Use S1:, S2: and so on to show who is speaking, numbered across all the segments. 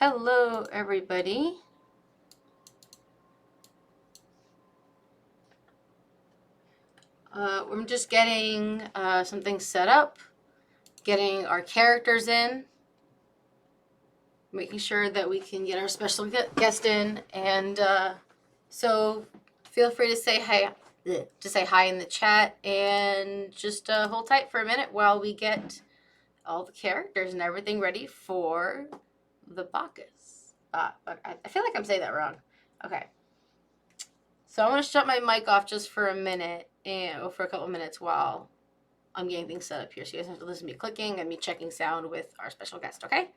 S1: Hello, everybody. I'm just getting something set up, getting our characters in, making sure that we can get our special guest in, and so feel free to say hi in the chat, and just hold tight for a minute while we get all the characters and everything ready for the Bacchus. But I feel like I'm saying that wrong. Okay. So I'm gonna shut my mic off just for a minute and for a couple minutes while I'm getting things set up here. So you guys have to listen to me clicking and me checking sound with our special guest, okay?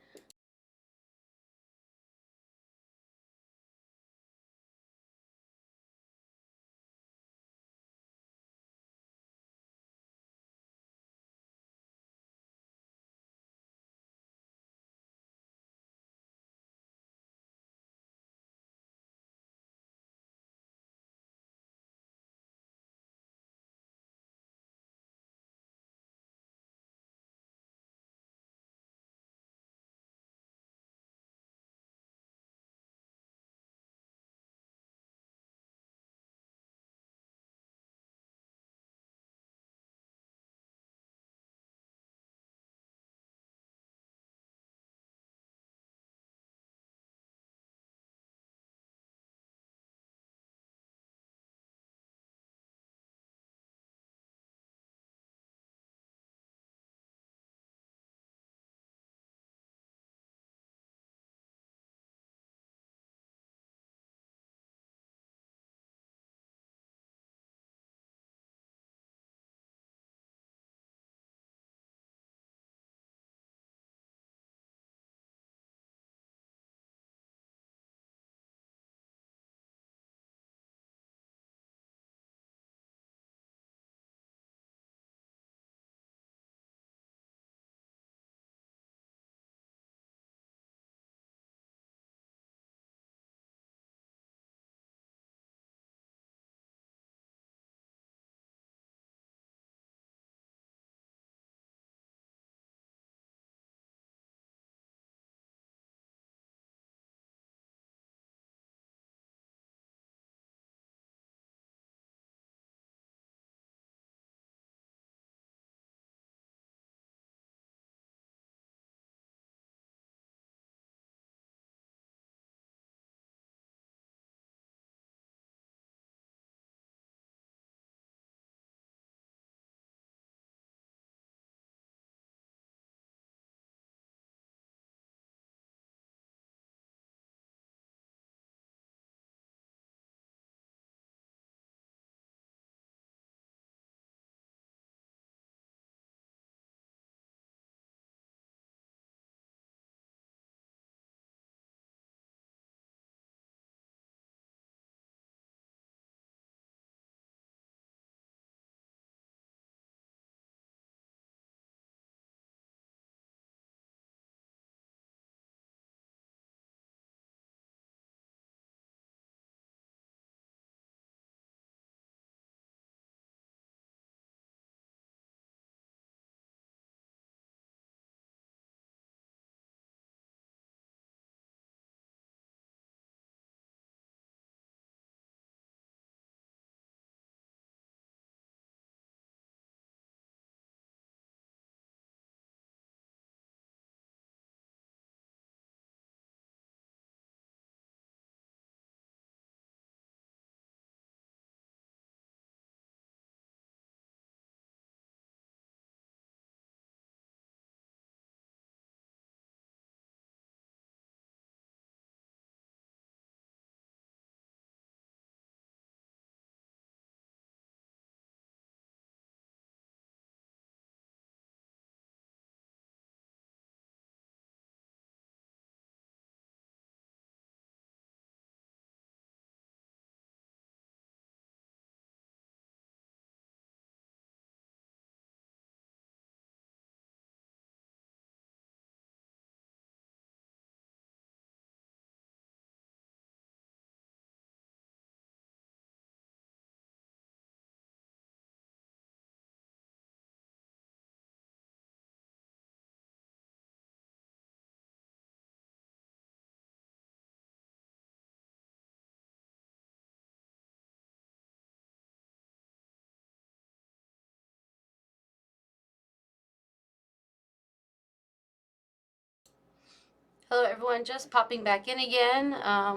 S1: Hello everyone, just popping back in again.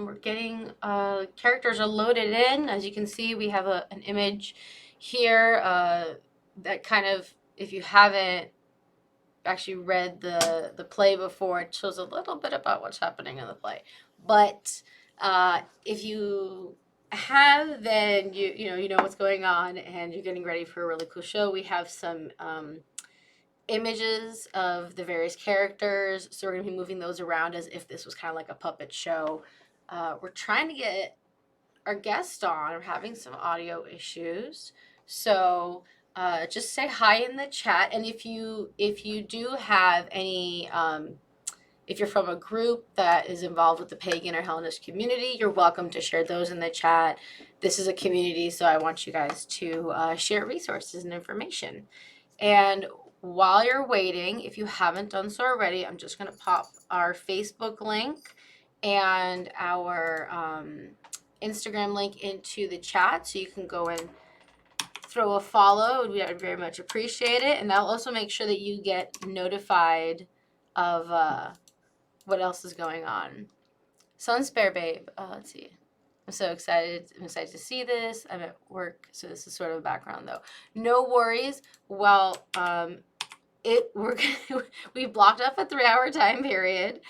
S1: We're getting characters are loaded in. As you can see, we have an image here that kind of, if you haven't actually read the play before, it shows a little bit about what's happening in the play. But if you have, then you know what's going on, and you're getting ready for a really cool show. We have some images of the various characters. So we're going to be moving those around as if this was kind of like a puppet show. We're trying to get our guest on. We're having some audio issues. So just say hi in the chat. And if you do have any if you're from a group that is involved with the pagan or Hellenist community, you're welcome to share those in the chat. This is a community, so I want you guys to share resources and information. And while you're waiting, if you haven't done so already, I'm just going to pop our Facebook link and our Instagram link into the chat so you can go and throw a follow. We would very much appreciate it. And that'll also make sure that you get notified of what else is going on. Sunspare Babe. Let's see. I'm so excited. I'm excited to see this. I'm at work, so this is sort of a background though. No worries. Well, we blocked off a 3-hour time period.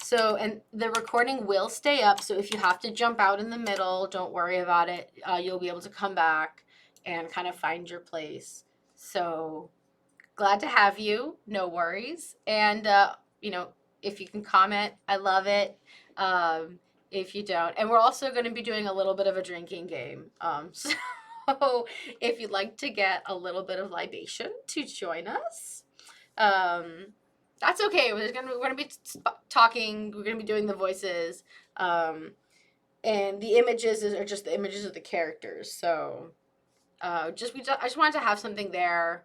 S1: So and the recording will stay up. So if you have to jump out in the middle, don't worry about it. You'll be able to come back and kind of find your place. So glad to have you. No worries. And if you can comment, I love it. If you don't, and we're also going to be doing a little bit of a drinking game. So if you'd like to get a little bit of libation to join us, that's okay. We're gonna be talking. We're gonna be doing the voices, and the images are just the images of the characters. So I just wanted to have something there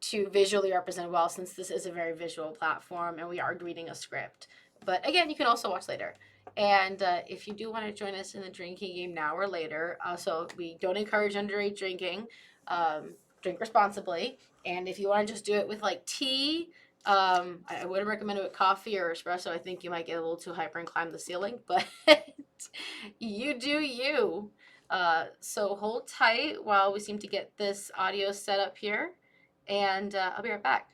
S1: to visually represent well, since this is a very visual platform and we are reading a script. But again, you can also watch later. And if you do want to join us in the drinking game now or later, so we don't encourage underage drinking. Drink responsibly. And if you want to just do it with like tea, I wouldn't recommend it with coffee or espresso. I think you might get a little too hyper and climb the ceiling, but you do you. So hold tight while we seem to get this audio set up here. And I'll be right back.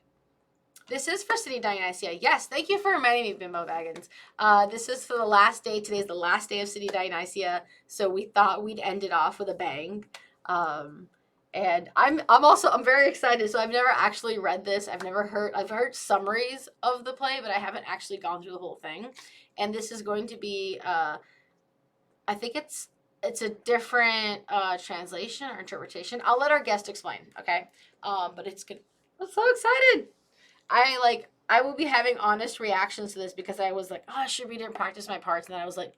S1: This is for City Dionysia. Yes, thank you for reminding me, Bimbo Baggins. This is for the last day. Today's the last day of City Dionysia, so we thought we'd end it off with a bang. And I'm very excited. So I've never actually read this. I've heard summaries of the play, but I haven't actually gone through the whole thing. And this is going to be I think it's a different translation or interpretation. I'll let our guest explain, okay? But it's good. I'm so excited. I will be having honest reactions to this because I was like, oh, I should read it and practice my parts, and then I was like,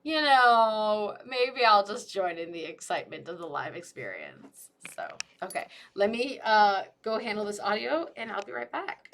S1: maybe I'll just join in the excitement of the live experience. So, okay, let me go handle this audio, and I'll be right back.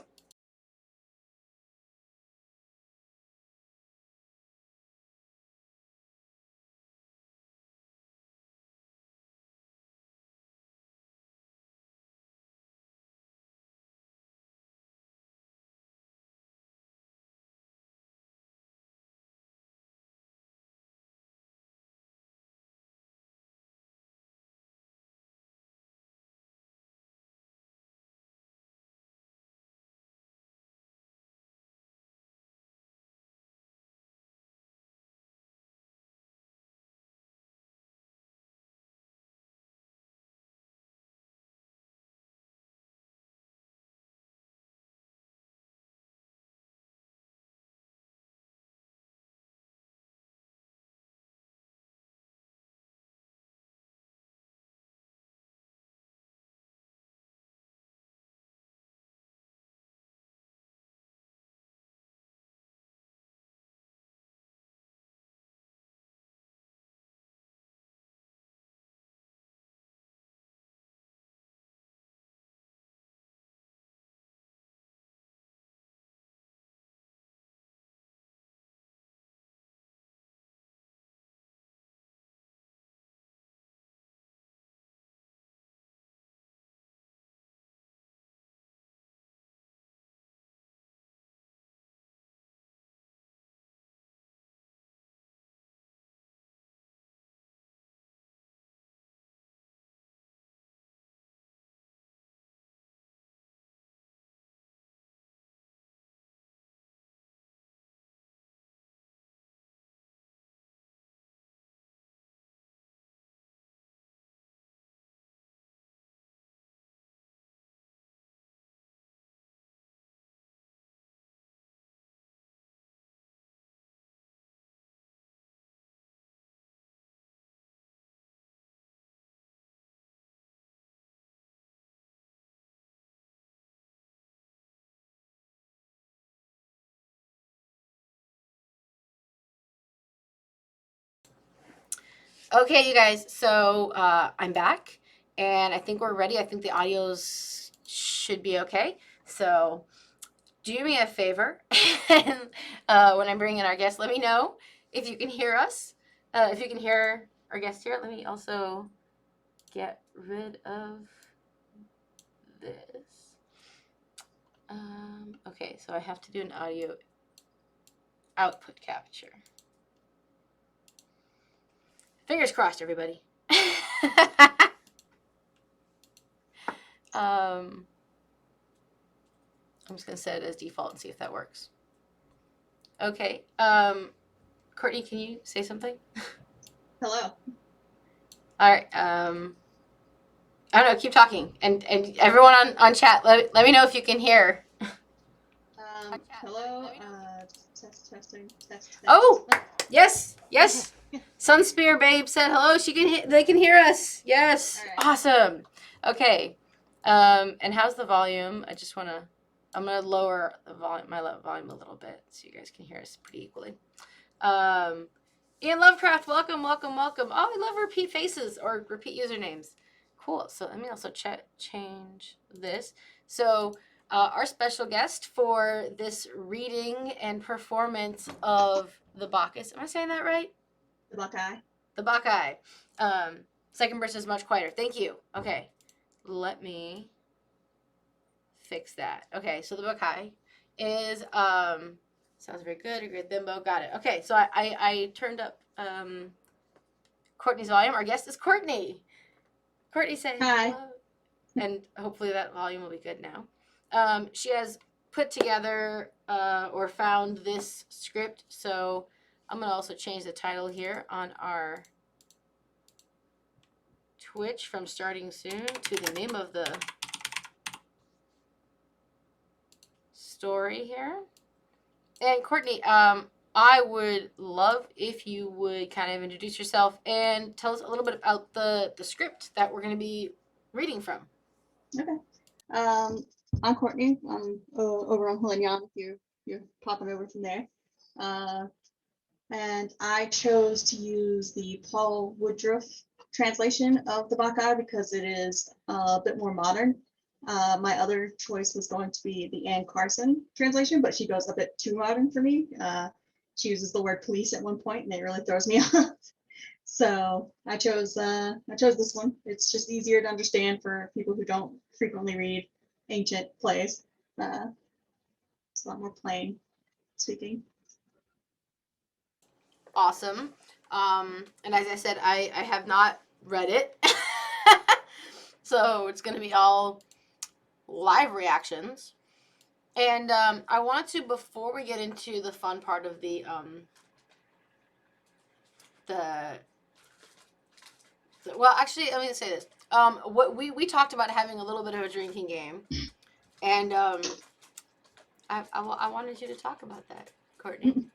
S1: Okay, you guys. So I'm back, and I think we're ready. I think the audios should be okay. So do me a favor, and when I bring in our guest, let me know if you can hear us. If you can hear our guest here, let me also get rid of this. Okay, so I have to do an audio output capture. Fingers crossed, everybody. I'm just gonna set it as default and see if that works. Okay. Courtney, can you say something?
S2: Hello.
S1: All right. I don't know. Keep talking, and everyone on chat, let me know if you can hear.
S2: Hello. Testing. Test.
S1: Oh, yes. Sunspear Babe said hello. They can hear us. Yes.
S2: All right.
S1: Awesome. Okay. And how's the volume? I'm gonna lower the volume, volume a little bit so you guys can hear us pretty equally. Ian Lovecraft, welcome. Oh, I love repeat faces or repeat usernames. Cool. So let me also change this. So our special guest for this reading and performance of the Bacchus. Am I saying that right?
S2: The Buckeye.
S1: The Bacchae. Second verse is much quieter. Thank you. Okay. Let me fix that. Okay, so the Bacchae is sounds very good. A great bimbo. Got it. Okay, so I turned up Courtney's volume. Our guest is Courtney. Courtney says
S2: Hi.
S1: hello. And hopefully that volume will be good now. She has put together or found this script, so I'm gonna also change the title here on our Twitch from starting soon to the name of the story here. And Courtney, I would love if you would kind of introduce yourself and tell us a little bit about the script that we're going to be reading from.
S2: Okay. I'm Courtney. I'm over on Hillenyan if you're popping over from there. And I chose to use the Paul Woodruff translation of the Bacchae because it is a bit more modern. My other choice was going to be the Anne Carson translation, but she goes a bit too modern for me. She uses the word police at one point, and it really throws me off. So I chose this one. It's just easier to understand for people who don't frequently read ancient plays. It's a lot more plain speaking.
S1: Awesome. And as I said, I have not read it. So it's going to be all live reactions. And I wanted to, before we get into the fun part of the well, actually, let me say this. What we talked about having a little bit of a drinking game, and I wanted you to talk about that, Courtney.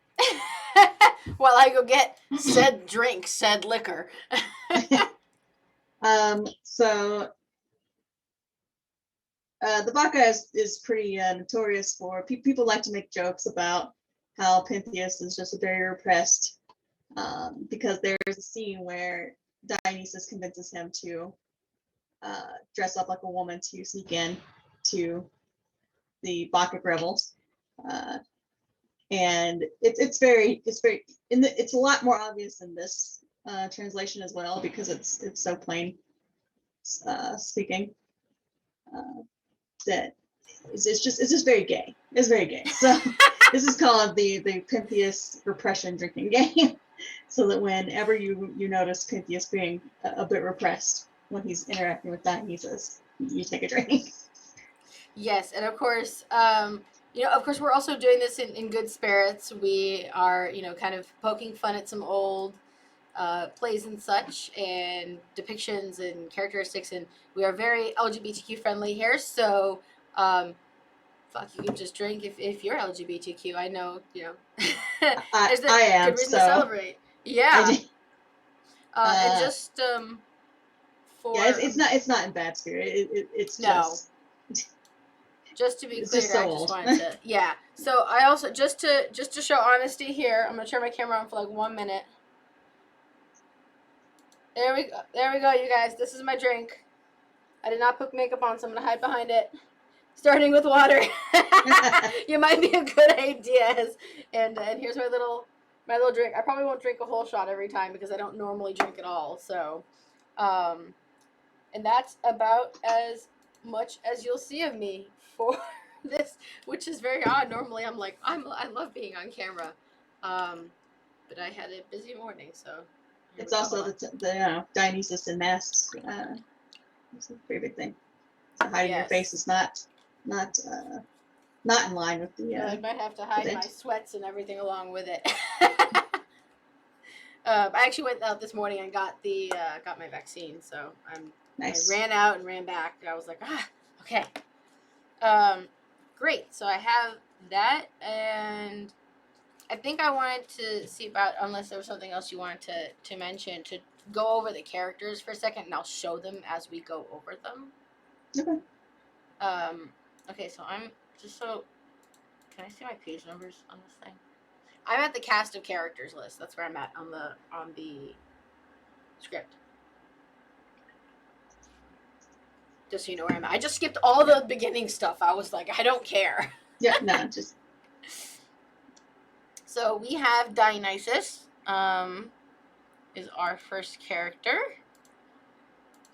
S1: While I go get said drink, said liquor.
S2: So the Bacchae is pretty notorious for people like to make jokes about how Pentheus is just a very repressed because there's a scene where Dionysus convinces him to dress up like a woman to sneak in to the Bacchic revels, and it's a lot more obvious in this translation as well because it's so plain speaking that it's just very gay. It's very gay. So this is called the Pentheus repression drinking game. So that whenever you notice Pentheus being a bit repressed when he's interacting with Dionysus, you take a drink.
S1: Yes, and of course, of course, we're also doing this in good spirits. We are, kind of poking fun at some old plays and such, and depictions and characteristics, and we are very LGBTQ friendly here. So, fuck, you can just drink if you're LGBTQ. I know, there's a
S2: I am,
S1: good reason
S2: so
S1: to celebrate. Yeah. And just for
S2: yeah, it's not in bad spirit. It's
S1: no. Just to be clear,
S2: just so
S1: I just
S2: old.
S1: wanted to, yeah. So I also just to show honesty here, I'm gonna turn my camera on for like 1 minute. There we go, you guys. This is my drink. I did not put makeup on, so I'm gonna hide behind it. Starting with water. You might be a good idea. And here's my little drink. I probably won't drink a whole shot every time because I don't normally drink at all. So, and that's about as much as you'll see of me for this, which is very odd. Normally, I love being on camera, but I had a busy morning, so.
S2: It's also the Dionysus and masks. It's a pretty big thing. So hiding your face is not in line with the.
S1: I might have to hide my sweats and everything along with it. I actually went out this morning and got my vaccine, so nice. I ran out and ran back. I was like, okay. Great. So I have that, and I think I wanted to see about, unless there was something else you wanted to mention, to go over the characters for a second, and I'll show them as we go over them.
S2: Okay.
S1: Okay, so can I see my page numbers on this thing? I'm at the cast of characters list. That's where I'm at on the script. Just so you know where I'm at. I just skipped all the beginning stuff. I was like, I don't care.
S2: Yeah, no, just.
S1: So we have Dionysus, is our first character.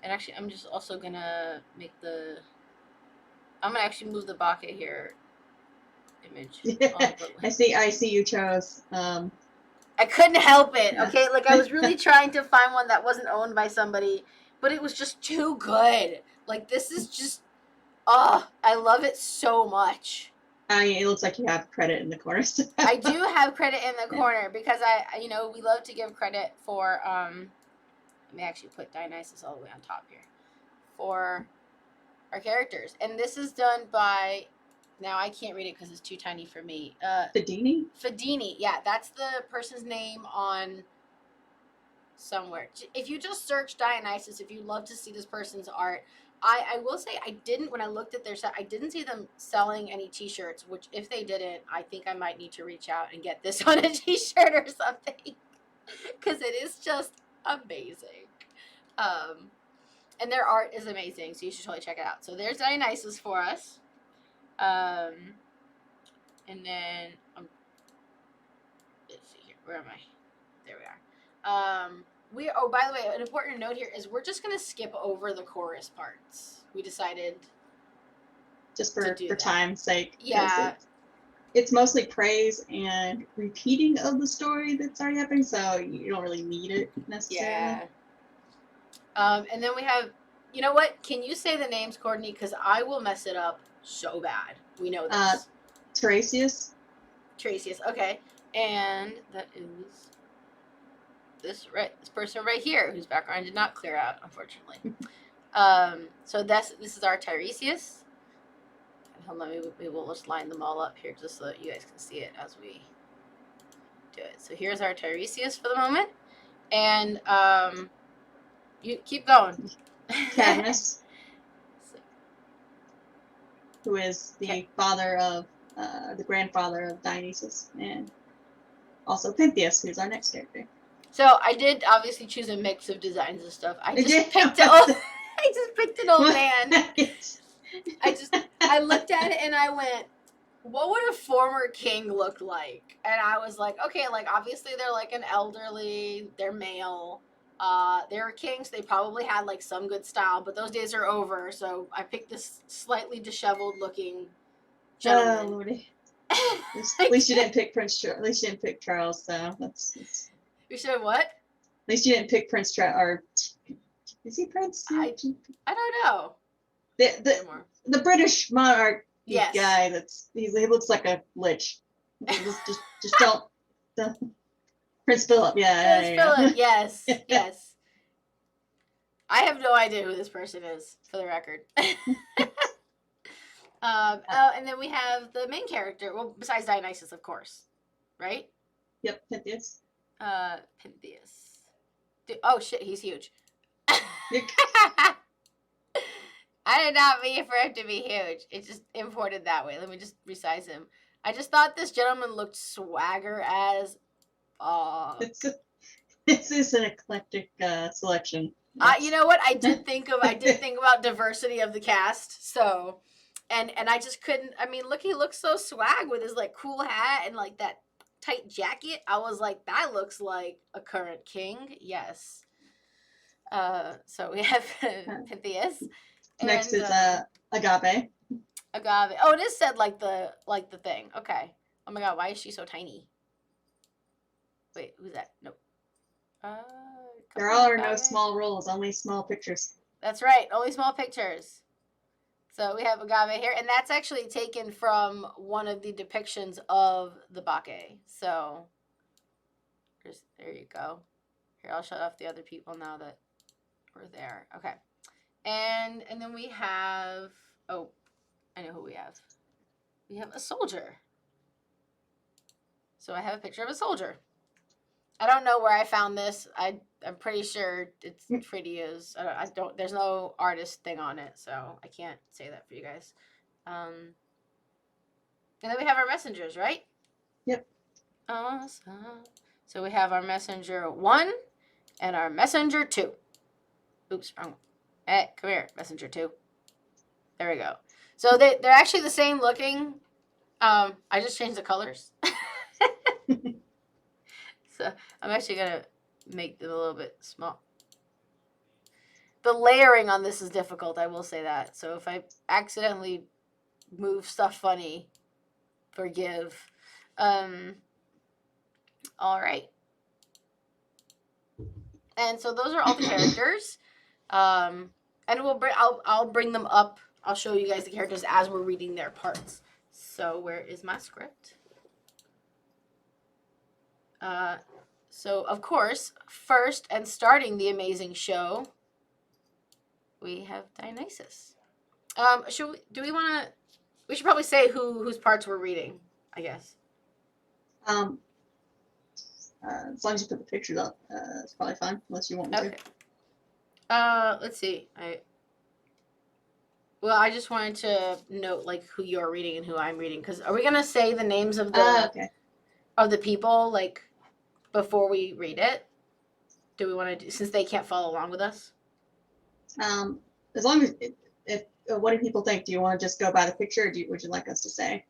S1: And actually, I'm just also gonna I'm gonna actually move the Baccha here image.
S2: I see you chose.
S1: I couldn't help it. Okay, like I was really trying to find one that wasn't owned by somebody, but it was just too good. Like this is just, I love it so much.
S2: I mean, it looks like you have credit in the corner.
S1: I do have credit in the corner because we love to give credit for. Let me actually put Dionysus all the way on top here for our characters, and this is done by. Now I can't read it because it's too tiny for me.
S2: Fedini?
S1: Fedini, yeah, that's the person's name on somewhere. If you just search Dionysus, if you love to see this person's art, I will say when I looked at their set, I didn't see them selling any t-shirts, which if they didn't, I think I might need to reach out and get this on a t-shirt or something because it is just amazing. And their art is amazing, so you should totally check it out. So there's Dionysus for us. And then let's see here. Where am I? There we are. By the way, an important note here is we're just gonna skip over the chorus parts. We decided
S2: just for time's sake.
S1: Yeah.
S2: It's mostly praise and repeating of the story that's already happening, so you don't really need it necessarily.
S1: Yeah. And then we have, you know what? Can you say the names, Courtney? Because I will mess it up so bad. We know this.
S2: Tiresias.
S1: Okay. And that is this person right here, whose background did not clear out, unfortunately. So this is our Tiresias. And hold on, we will just line them all up here just so that you guys can see it as we do it. So here's our Tiresias for the moment. And you keep going.
S2: Cadmus, who is the father of the grandfather of Dionysus, and also Pentheus, who's our next character.
S1: So I did obviously choose a mix of designs and stuff. I just picked an old man. I looked at it and I went, what would a former king look like? And I was like, okay, like obviously they're like an elderly, they're male. They were kings. They probably had like some good style, but those days are over. So I picked this slightly disheveled looking gentleman.
S2: At least you didn't pick Prince Charles. At least you didn't pick Charles. So that's.
S1: You said what?
S2: At least you didn't pick Prince Charles. Or is he Prince?
S1: I don't know.
S2: The British monarch guy. He looks like a lich. Just don't. Prince Philip, yeah.
S1: Prince Philip, yes, yes. I have no idea who this person is, for the record. And then we have the main character, well, besides Dionysus, of course, right?
S2: Yep, Pentheus.
S1: Pentheus. Oh, shit, he's huge. I did not mean for him to be huge. It just imported that way. Let me just resize him. I just thought this gentleman looked swagger as
S2: This is an eclectic selection.
S1: You know what? I did think about diversity of the cast. So, and I just couldn't. I mean, look, he looks so swag with his like cool hat and like that tight jacket. I was like, that looks like a current king. Yes. So we have Pythias.
S2: Next
S1: And
S2: is Agave.
S1: Agave. Oh, it is said like the thing. Okay. Oh my god, why is she so tiny? Wait, who's that? Nope.
S2: There are no small roles, only small pictures.
S1: That's right, only small pictures. So we have Agave here, and that's actually taken from one of the depictions of the Bacchae. So there you go. Here, I'll shut off the other people now that we're there. Okay. And then we have, oh, I know who we have. We have a soldier. So I have a picture of a soldier. I don't know where I found this. I'm pretty sure it's free to use. I don't. There's no artist thing on it, so I can't say that for you guys. And then we have our messengers, right?
S2: Yep.
S1: Awesome. So we have our messenger 1 and our messenger 2. Oops, wrong. Hey, come here, messenger 2. There we go. So they're actually the same looking. I just changed the colors. So I'm actually gonna make them a little bit small. The layering on this is difficult, I will say that. So if I accidentally move stuff funny, forgive. All right. And so those are all the characters. And I'll bring them up. I'll show you guys the characters as we're reading their parts. So where is my script? So of course, first and starting the amazing show, we have Dionysus. We should probably say whose parts we're reading, I guess.
S2: As long as you put the pictures up, it's probably fine, unless you want me
S1: to. Let's see. I just wanted to note like who you're reading and who I'm reading, because are we gonna say the names of the of the people like before we read it? Do we want to do, since they can't follow along with us?
S2: As long as what do people think? Do you want to just go by the picture, or would you like us to say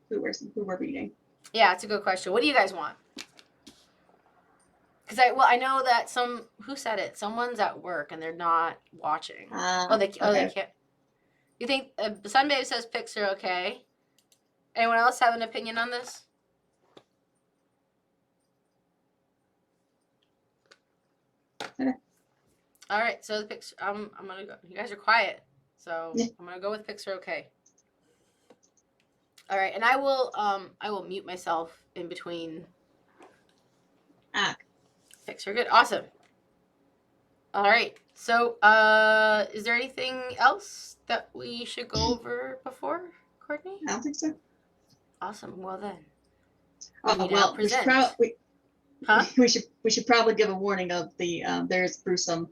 S2: who we're reading?
S1: Yeah, it's a good question. What do you guys want? Because I know that who said it? Someone's at work and they're not watching. They can't. You think Sunbabe says pics are okay? Anyone else have an opinion on this?
S2: Okay.
S1: All right, so the pics. I'm gonna go. You guys are quiet, so I'm gonna go with pics are okay. All right, and I will mute myself in between. Pics are good. Awesome. All right. So, is there anything else that we should go over before, Courtney?
S2: I don't think so.
S1: Awesome. Well then.
S2: We should probably give a warning of the there's gruesome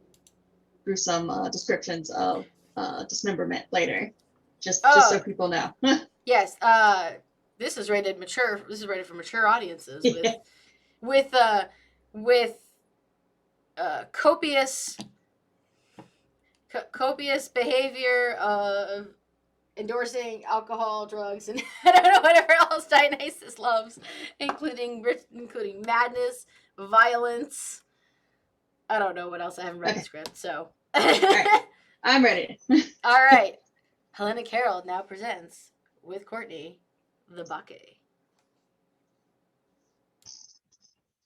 S2: descriptions of dismemberment later, just so people know.
S1: Yes. This is rated mature. This is rated for mature audiences with copious behavior of endorsing alcohol, drugs, and I don't know, whatever else Dionysus loves, including madness, violence. I don't know what else. I haven't read the script, so.
S2: All right. I'm ready.
S1: All right. Hellenic Herald now presents, with Courtney, the Bacchae.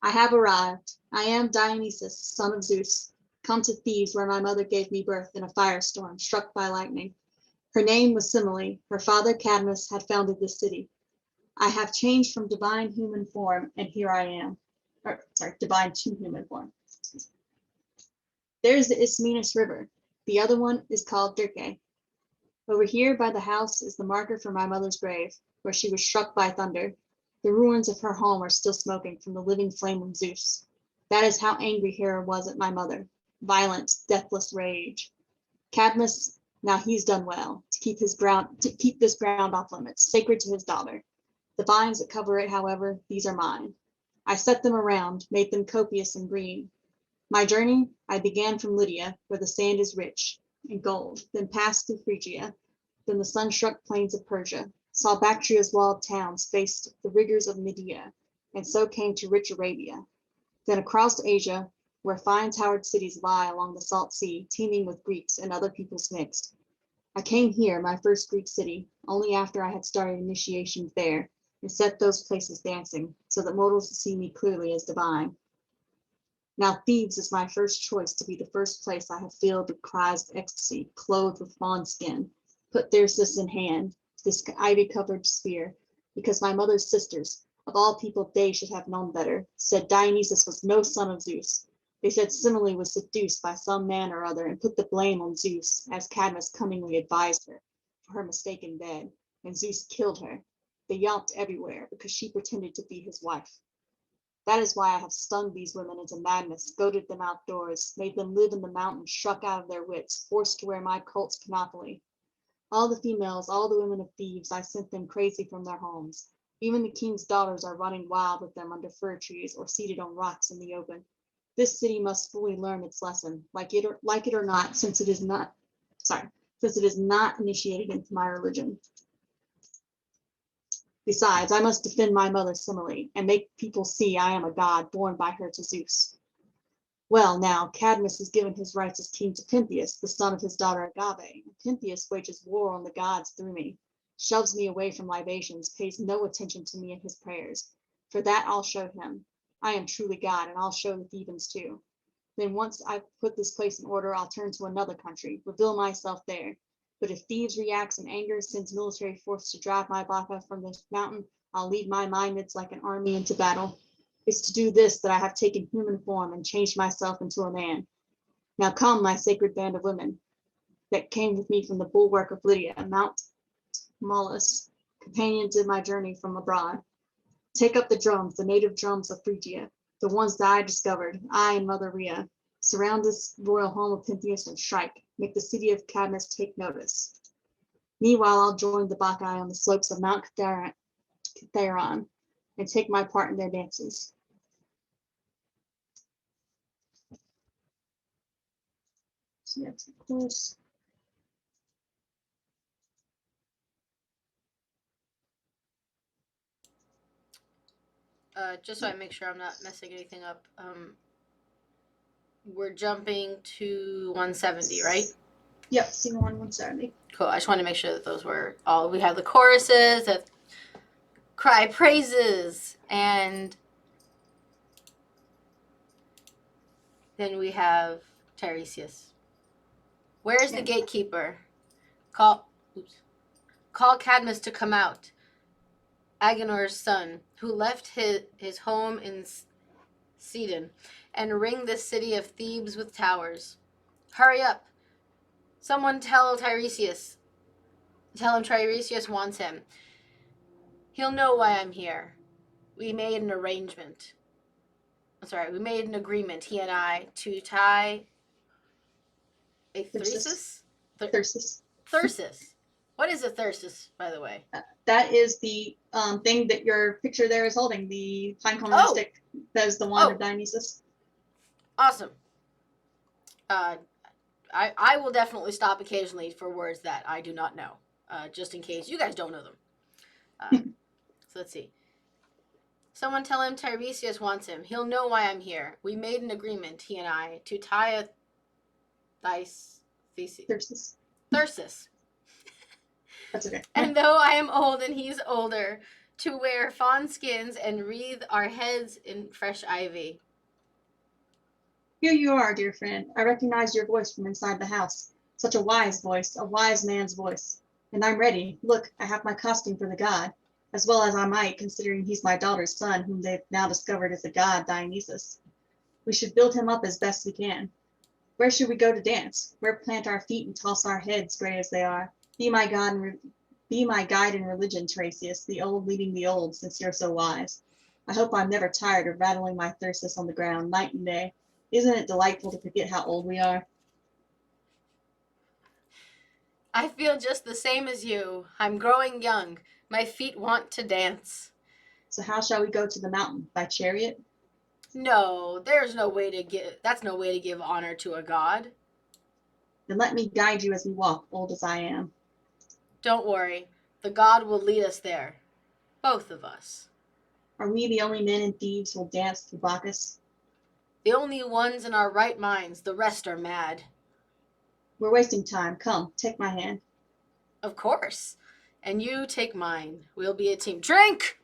S2: I have arrived. I am Dionysus, son of Zeus, come to Thebes where my mother gave me birth in a firestorm, struck by lightning. Her name was Semele. Her father Cadmus had founded this city. I have changed from divine human form, and here I am. Divine to human form. There's the Ismenus River. The other one is called Dirce. Over here by the house is the marker for my mother's grave, where she was struck by thunder. The ruins of her home are still smoking from the living flame of Zeus. That is how angry Hera was at my mother. Violent, deathless rage. Cadmus, now he's done well to keep this ground off limits, sacred to his daughter. The vines that cover it, however, these are mine. I set them around, made them copious and green. My journey, I began from Lydia, where the sand is rich in gold, then passed through Phrygia, then the sun-struck plains of Persia, saw Bactria's walled towns, faced the rigors of Media, and so came to rich Arabia. Then across Asia, where fine towered cities lie along the salt sea, teeming with Greeks and other peoples mixed. I came here, my first Greek city, only after I had started initiations there, and set those places dancing, so that mortals see me clearly as divine. Now Thebes is my first choice to be the first place I have filled with cries of ecstasy, clothed with fawn skin, put Thyrsus in hand, this ivy-covered sphere, because my mother's sisters, of all people they should have known better, said Dionysus was no son of Zeus. They said Semele was seduced by some man or other and put the blame on Zeus, as Cadmus cunningly advised her, for her mistaken bed, and Zeus killed her. They yelped everywhere because she pretended to be his wife. That is why I have stunned these women into madness, goaded them outdoors, made them live in the mountains, struck out of their wits, forced to wear my cult's panoply. All the females, all the women of Thebes, I sent them crazy from their homes. Even the king's daughters are running wild with them under fir trees or seated on rocks in the open. This city must fully learn its lesson, like it or not, since it is not initiated into my religion. Besides, I must defend my mother Semele, and make people see I am a god born by her to Zeus. Well, now, Cadmus has given his rights as king to Pentheus, the son of his daughter Agave. Pentheus wages war on the gods through me, shoves me away from libations, pays no attention to me in his prayers. For that I'll show him. I am truly God, and I'll show the Thebans too. Then once I've put this place in order, I'll turn to another country, reveal myself there. But if Thebes reacts in anger, sends military force to drive my Baccha from this mountain, I'll lead my Maimids like an army into battle. It's to do this that I have taken human form and changed myself into a man. Now come, my sacred band of women, that came with me from the bulwark of Lydia, Mount Molus, companions in my journey from abroad. Take up the drums, the native drums of Phrygia, the ones that I discovered, I and Mother Rhea. Surround this royal home of Pentheus and strike. Make the city of Cadmus take notice. Meanwhile, I'll join the Bacchae on the slopes of Mount Cithaeron and take my part in their dances. So that's of course.
S1: Just so I make sure I'm not messing anything up. We're jumping to 170, right?
S2: Yep, scene 170.
S1: Cool. I just want to make sure that those were all. We have the choruses that cry praises, and then we have Tiresias. Where is the gatekeeper? Call Cadmus to come out. Agenor's son, who left his home in Sidon, and ring the city of Thebes with towers. Hurry up! Someone tell Tiresias. Tell him Tiresias wants him. He'll know why I'm here. We made an arrangement. We made an agreement, he and I, to tie a Thyrsus?
S2: Thyrsus.
S1: Thyrsus. What is a Thyrsus, by the way?
S2: That is the thing that your picture there is holding, the pinecone stick. That is the wand of Dionysus.
S1: Awesome. I will definitely stop occasionally for words that I do not know, just in case you guys don't know them. So let's see. Someone tell him Tiresias wants him. He'll know why I'm here. We made an agreement, he and I, to tie a
S2: Thyrsus.
S1: Thyrsus.
S2: That's okay.
S1: And though I am old and he's older, to wear fawn skins and wreathe our heads in fresh ivy.
S2: Here you are, dear friend. I recognize your voice from inside the house. Such a wise voice, a wise man's voice. And I'm ready. Look, I have my costume for the god, as well as I might, considering he's my daughter's son, whom they've now discovered is the god Dionysus. We should build him up as best we can. Where should we go to dance? Where plant our feet and toss our heads, gray as they are? Be my guide in religion, Tiresias, the old leading the old, since you're so wise. I hope I'm never tired of rattling my thyrsus on the ground night and day. Isn't it delightful to forget how old we are?
S1: I feel just the same as you. I'm growing young. My feet want to dance.
S2: So how shall we go to the mountain? By chariot?
S1: No, there's no way to give. That's no way to give honor to a god.
S2: Then let me guide you as we walk, old as I am.
S1: Don't worry, the god will lead us there, both of us.
S2: Are we the only men and thieves who will dance to Bacchus?
S1: The only ones in our right minds. The rest are mad.
S2: We're wasting time. Come, take my hand.
S1: Of course. And you take mine. We'll be a team. Drink!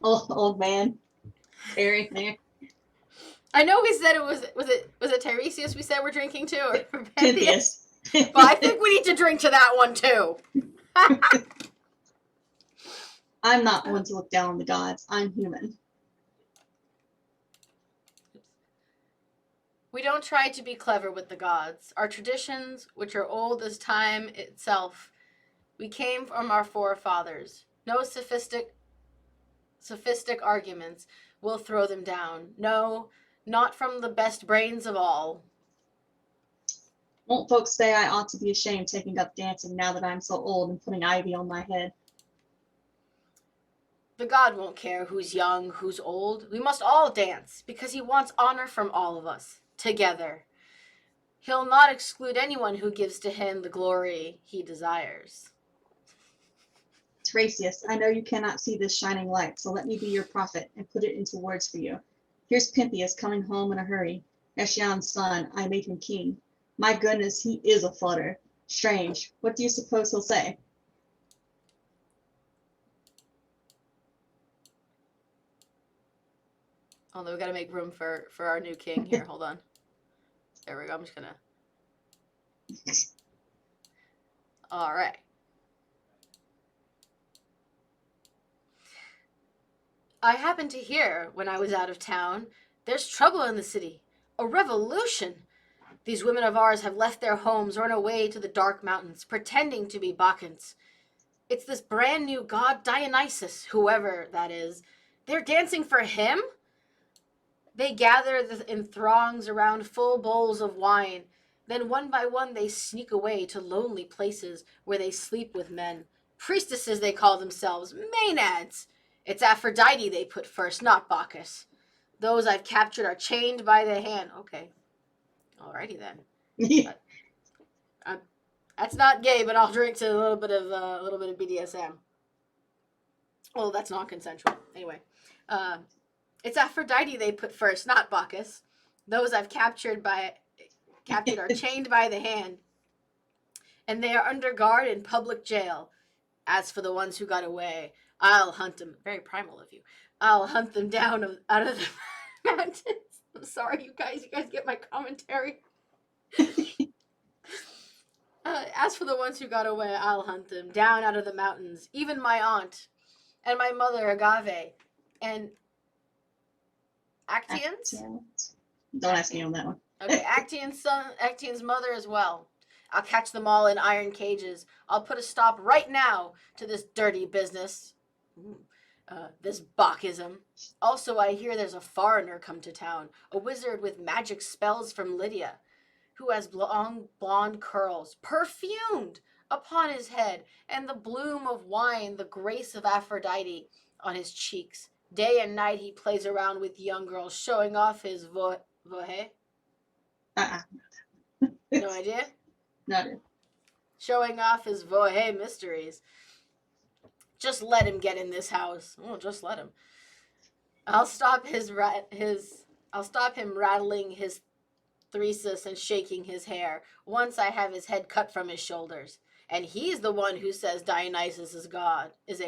S2: Old man. Terry there.
S1: I know we said it was it Tiresias we said we're drinking to, or
S2: Pythias.
S1: But I think we need to drink to that one too.
S2: I'm not one to look down on the gods. I'm human.
S1: We don't try to be clever with the gods. Our traditions, which are old as time itself, we came from our forefathers. No sophistic arguments will throw them down. No, not from the best brains of all.
S2: Won't folks say I ought to be ashamed taking up dancing now that I'm so old and putting ivy on my head?
S1: The god won't care who's young, who's old. We must all dance because he wants honor from all of us, together. He'll not exclude anyone who gives to him the glory he desires.
S2: Tiresias, I know you cannot see this shining light, so let me be your prophet and put it into words for you. Here's Pentheus coming home in a hurry. Eschion's son, I made him king. My goodness, he is a flutter. Strange. What do you suppose he'll say?
S1: Although we gotta make room for our new king here. Hold on. There we go. I'm just gonna. All right. I happened to hear when I was out of town, there's trouble in the city. A revolution. These women of ours have left their homes, run away to the dark mountains, pretending to be Bacchants. It's this brand new god Dionysus, whoever that is. They're dancing for him? They gather in throngs around full bowls of wine. Then one by one they sneak away to lonely places where they sleep with men. Priestesses they call themselves, Maenads. It's Aphrodite they put first, not Bacchus. Those I've captured are chained by the hand. Okay. Alrighty then. That's not gay, but I'll drink to a little bit of BDSM. Well, that's non-consensual. Anyway, it's Aphrodite they put first, not Bacchus. Those I've captured are chained by the hand, and they are under guard in public jail. As for the ones who got away, I'll hunt them. Very primal of you. I'll hunt them down out of the mountains. I'm sorry, you guys. You guys get my commentary. As for the ones who got away, I'll hunt them down out of the mountains. Even my aunt and my mother, Agave, and Actaeon's?
S2: Don't ask me on that one.
S1: Okay, Actaeon's mother as well. I'll catch them all in iron cages. I'll put a stop right now to this dirty business. This Bacchism. Also, I hear there's a foreigner come to town, a wizard with magic spells from Lydia, who has long blonde curls, perfumed, upon his head, and the bloom of wine, the grace of Aphrodite on his cheeks. Day and night he plays around with young girls, showing off his vohe. No idea?
S2: No.
S1: Showing off his vohe mysteries. Just let him get in this house. Oh, just let him. I'll stop him rattling his thresis and shaking his hair once I have his head cut from his shoulders. And he's the one who says Dionysus is a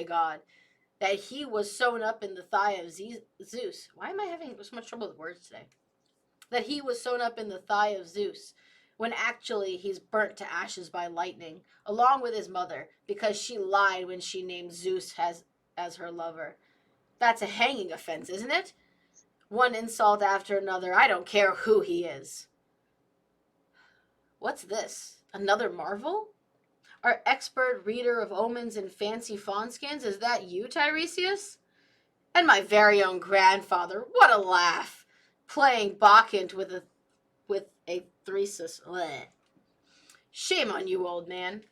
S1: god. That he was sewn up in the thigh of Zeus. Why am I having so much trouble with words today? That he was sewn up in the thigh of Zeus, when actually he's burnt to ashes by lightning, along with his mother, because she lied when she named Zeus as her lover. That's a hanging offense, isn't it? One insult after another. I don't care who he is. What's this? Another marvel? Our expert reader of omens and fancy fawnskins, is that you, Tiresias? And my very own grandfather, what a laugh! Playing Bacchant with a thresis. Blech. Shame on you, old man.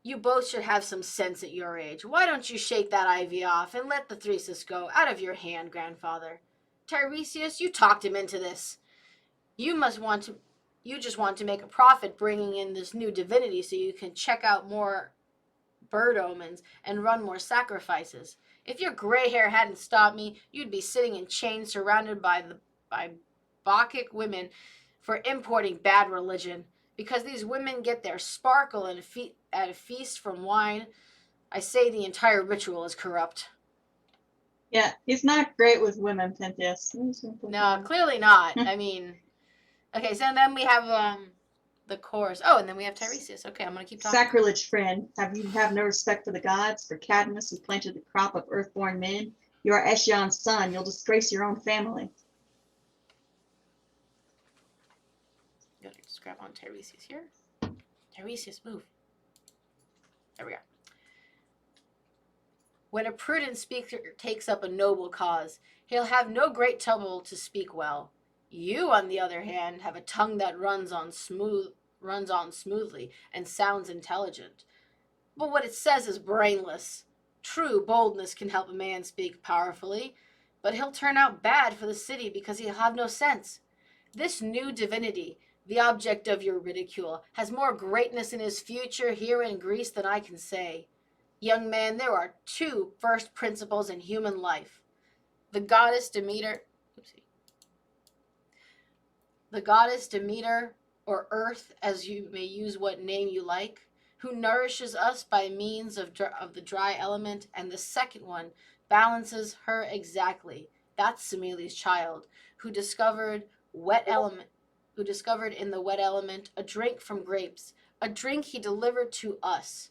S1: You both should have some sense at your age. Why don't you shake that ivy off and let the Thresis go out of your hand, grandfather? Tiresias, you talked him into this. You must want to, you just want to make a profit bringing in this new divinity so you can check out more bird omens and run more sacrifices. If your gray hair hadn't stopped me, you'd be sitting in chains surrounded by Bacchic women for importing bad religion. Because these women get their sparkle and at a feast from wine, I say the entire ritual is corrupt.
S2: Yeah, he's not great with women, Pentheus.
S1: No, clearly not. I mean, okay, so then we have the chorus. Oh, and then we have Tiresias. Okay, I'm gonna keep talking.
S2: Sacrilege, friend. Have no respect for the gods, for Cadmus, who planted the crop of earthborn men? You are Eschion's son. You'll disgrace your own family.
S1: Gotta just grab on Tiresias here. Tiresias, move. There we go. When a prudent speaker takes up a noble cause, he'll have no great trouble to speak well. You, on the other hand, have a tongue that runs on smoothly and sounds intelligent. But what it says is brainless. True boldness can help a man speak powerfully, but he'll turn out bad for the city because he'll have no sense. This new divinity, the object of your ridicule, has more greatness in his future here in Greece than I can say. Young man, there are two first principles in human life. The goddess Demeter, or Earth, as you may use what name you like, who nourishes us by means of the dry element, and the second one balances her exactly. That's Semele's child, who discovered in the wet element a drink from grapes, a drink he delivered to us,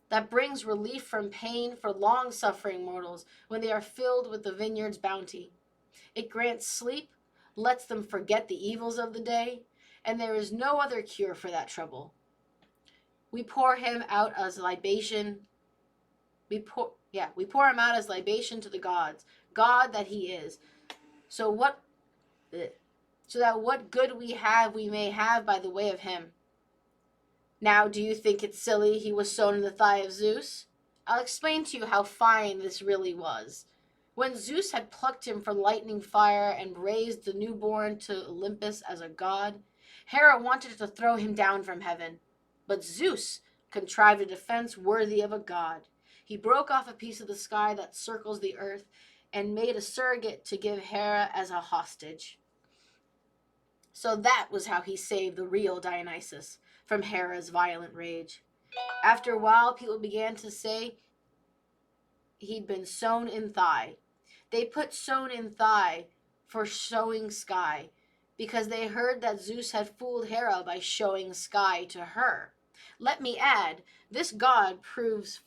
S1: that brings relief from pain for long-suffering mortals when they are filled with the vineyard's bounty. It grants sleep, lets them forget the evils of the day, and there is no other cure for that trouble. We pour him out as libation. We pour him out as libation to the gods, God that he is. So that what good we have, we may have by the way of him. Now, do you think it silly he was sown in the thigh of Zeus? I'll explain to you how fine this really was. When Zeus had plucked him from lightning fire and raised the newborn to Olympus as a god, Hera wanted to throw him down from heaven. But Zeus contrived a defense worthy of a god. He broke off a piece of the sky that circles the earth and made a surrogate to give Hera as a hostage. So that was how he saved the real Dionysus from Hera's violent rage. After a while, people began to say he'd been sown in thigh. They put sown in thigh for showing sky, because they heard that Zeus had fooled Hera by showing sky to her. Let me add, this god proves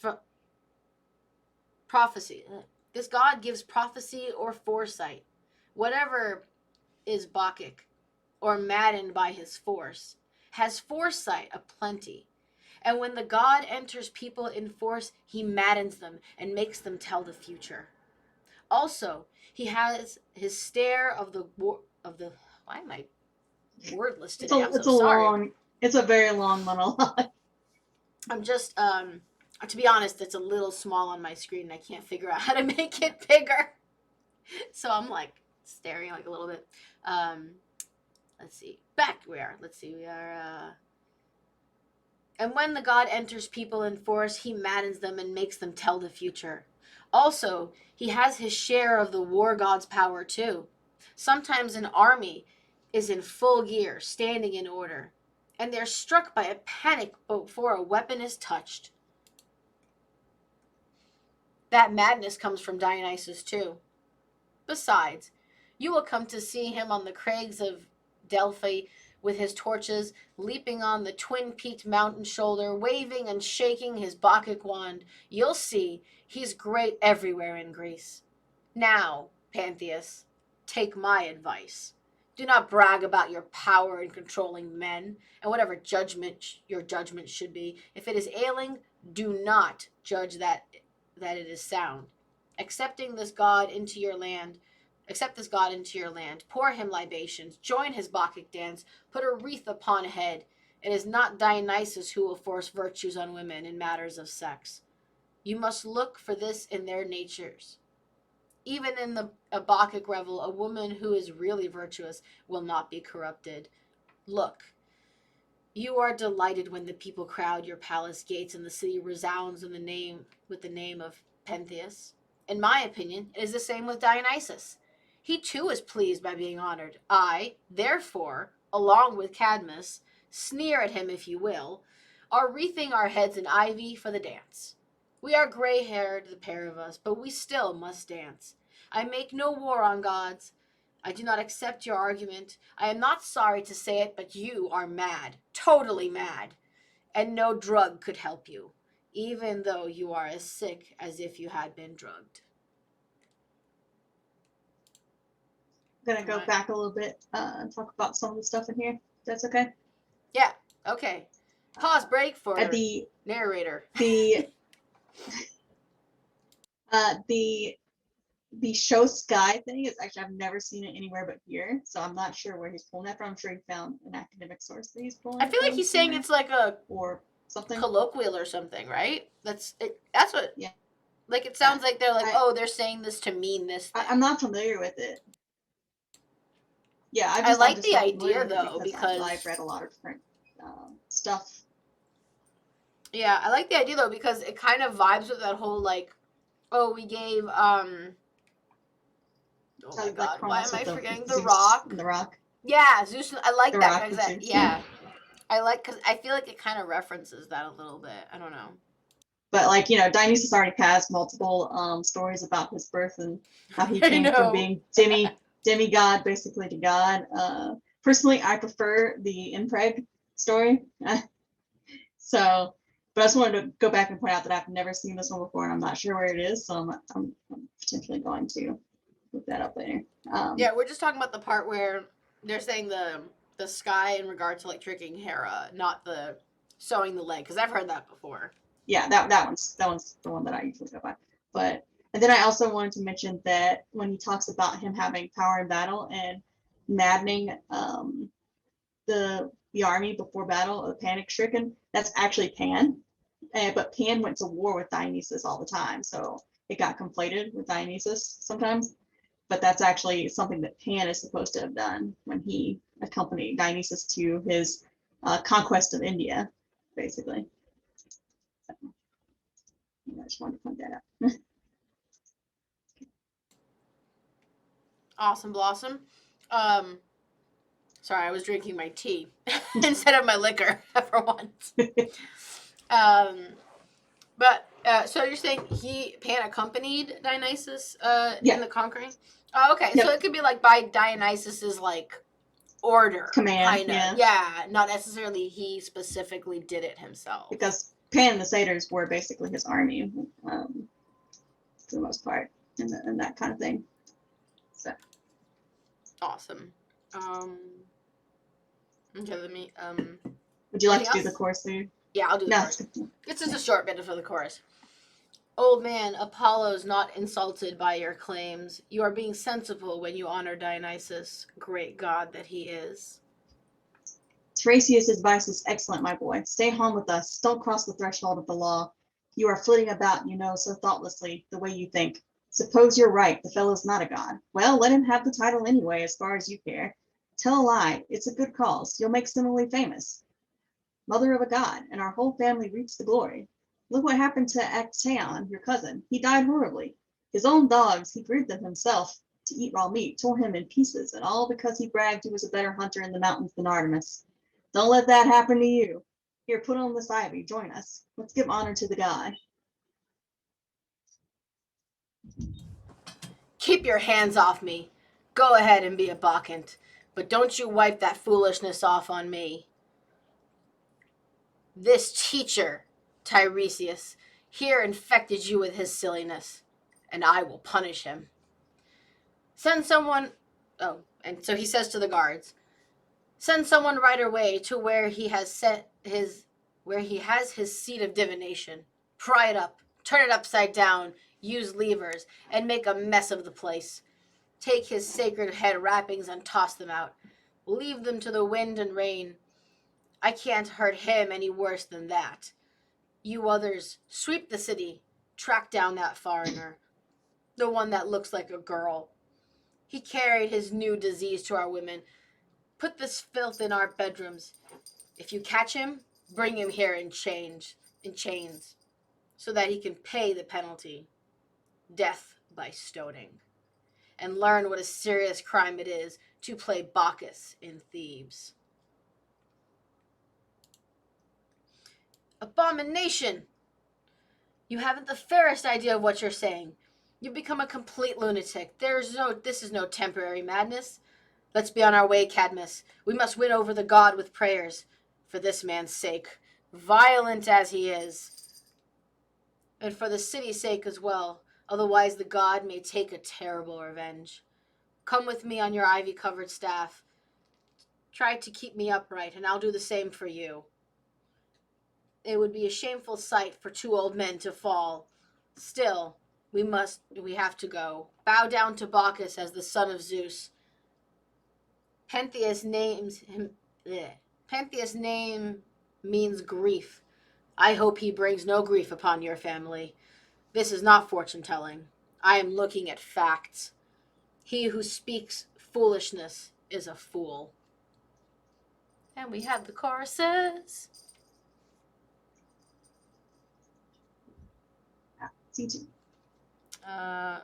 S1: prophecy. This god gives prophecy or foresight. Whatever is Bacchic, or maddened by his force, has foresight aplenty. And when the god enters people in force, he maddens them and makes them tell the future. Also, he has his stare of the why am I wordless today? I'm so sorry.
S2: It's a very long monologue.
S1: I'm just to be honest, it's a little small on my screen and I can't figure out how to make it bigger. So I'm like staring like a little bit. Let's see. We are and when the god enters people in force, he maddens them and makes them tell the future. Also, he has his share of the war god's power too. Sometimes an army is in full gear, standing in order, and they're struck by a panic before a weapon is touched. That madness comes from Dionysus too. Besides, you will come to see him on the crags of Delphi with his torches, leaping on the twin-peaked mountain shoulder, waving and shaking his Bacchic wand. You'll see, he's great everywhere in Greece. Now, Pantheus, take my advice. Do not brag about your power in controlling men, and whatever your judgment should be. If it is ailing, do not judge that it is sound. Accept this god into your land. Pour him libations. Join his Bacchic dance. Put a wreath upon head. It is not Dionysus who will force virtues on women in matters of sex. You must look for this in their natures. Even in a Bacchic revel, a woman who is really virtuous will not be corrupted. Look, you are delighted when the people crowd your palace gates and the city resounds with the name of Pentheus. In my opinion, it is the same with Dionysus. He too is pleased by being honored. I, therefore, along with Cadmus, sneer at him if you will, are wreathing our heads in ivy for the dance. We are gray-haired, the pair of us, but we still must dance. I make no war on gods. I do not accept your argument. I am not sorry to say it, but you are mad, totally mad, and no drug could help you, even though you are as sick as if you had been drugged.
S2: I'm gonna go back a little bit and talk about some of the stuff in here. That's okay.
S1: Yeah. Okay. Pause break for
S2: At the
S1: narrator.
S2: the show Sky thing is actually, I've never seen it anywhere but here, so I'm not sure where he's pulling that from. I'm sure he found an academic source that he's pulling.
S1: I feel like he's saying it's like a
S2: or something
S1: colloquial or something, right? That's it. That's what.
S2: Yeah.
S1: Like it sounds like they're like, oh, they're saying this to mean this thing.
S2: I'm not familiar with it. Yeah,
S1: I like the idea though because
S2: I've read a lot of different stuff.
S1: Yeah, I like the idea though because it kind of vibes with that whole like, oh, we gave oh my god, why am I forgetting The Rock?
S2: The Rock.
S1: Yeah, Zeus. I like that because
S2: yeah,
S1: I like because I feel like it kind of references that a little bit. I don't know.
S2: But like Dionysus already has multiple stories about his birth and how he came from being demigod basically to god. Personally, I prefer the Impreg story. So, but I just wanted to go back and point out that I've never seen this one before and I'm not sure where it is, so I'm potentially going to look that up later.
S1: Yeah, we're just talking about the part where they're saying the sky in regard to like tricking Hera, not the sewing the leg, because I've heard that before.
S2: Yeah, that one's the one that I usually go by. But and then I also wanted to mention that when he talks about him having power in battle and maddening the army before battle, the panic stricken, that's actually Pan. But Pan went to war with Dionysus all the time, so it got conflated with Dionysus sometimes. But that's actually something that Pan is supposed to have done when he accompanied Dionysus to his conquest of India, basically. So, I just wanted to point that out.
S1: Awesome Blossom. Sorry, I was drinking my tea instead of my liquor for once. But so you're saying Pan accompanied Dionysus in the conquering? Oh, okay. Yep. So it could be like by Dionysus's like order,
S2: command,
S1: kind of. Yeah, not necessarily he specifically did it himself.
S2: Because Pan and the satyrs were basically his army, for the most part, and that kind of thing. So
S1: awesome. Okay, let me.
S2: Would you like to do the chorus there?
S1: Yeah, I'll do the chorus. This is a short bit for the chorus. Old man, Apollo's not insulted by your claims. You are being sensible when you honor Dionysus, great god that he is.
S2: Tiresias' advice is excellent, my boy. Stay home with us. Don't cross the threshold of the law. You are flitting about, so thoughtlessly, the way you think. Suppose you're right, the fellow's not a god. Well, let him have the title anyway, as far as you care. Tell a lie. It's a good cause. You'll make similarly famous. Mother of a god, and our whole family reached the glory. Look what happened to Actaeon, your cousin. He died horribly. His own dogs, he breed them himself to eat raw meat, tore him in pieces, and all because he bragged he was a better hunter in the mountains than Artemis. Don't let that happen to you. Here, put on this ivy. Join us. Let's give honor to the god.
S1: Keep your hands off me. Go ahead and be a Bacchant, but don't you wipe that foolishness off on me. This teacher, Tiresias, here infected you with his silliness, and I will punish him. Send someone... Oh, and so he says to the guards, send someone right away to where he has his seat of divination. Pry it up, turn it upside down, use levers, and make a mess of the place. Take his sacred head wrappings and toss them out. Leave them to the wind and rain. I can't hurt him any worse than that. You others, sweep the city, track down that foreigner, the one that looks like a girl. He carried his new disease to our women. Put this filth in our bedrooms. If you catch him, bring him here in chains, so that he can pay the penalty, death by stoning, and learn what a serious crime it is to play Bacchus in Thebes. Abomination! You haven't the fairest idea of what you're saying. You've become a complete lunatic. This is no temporary madness. Let's be on our way, Cadmus. We must win over the god with prayers, for this man's sake, violent as he is, and for the city's sake as well. Otherwise, the god may take a terrible revenge. Come with me on your ivy-covered staff. Try to keep me upright, and I'll do the same for you. It would be a shameful sight for two old men to fall. Still, we have to go. Bow down to Bacchus as the son of Zeus. Pentheus' name means grief. I hope he brings no grief upon your family. This is not fortune-telling. I am looking at facts. He who speaks foolishness is a fool. And we have the choruses.
S2: C2.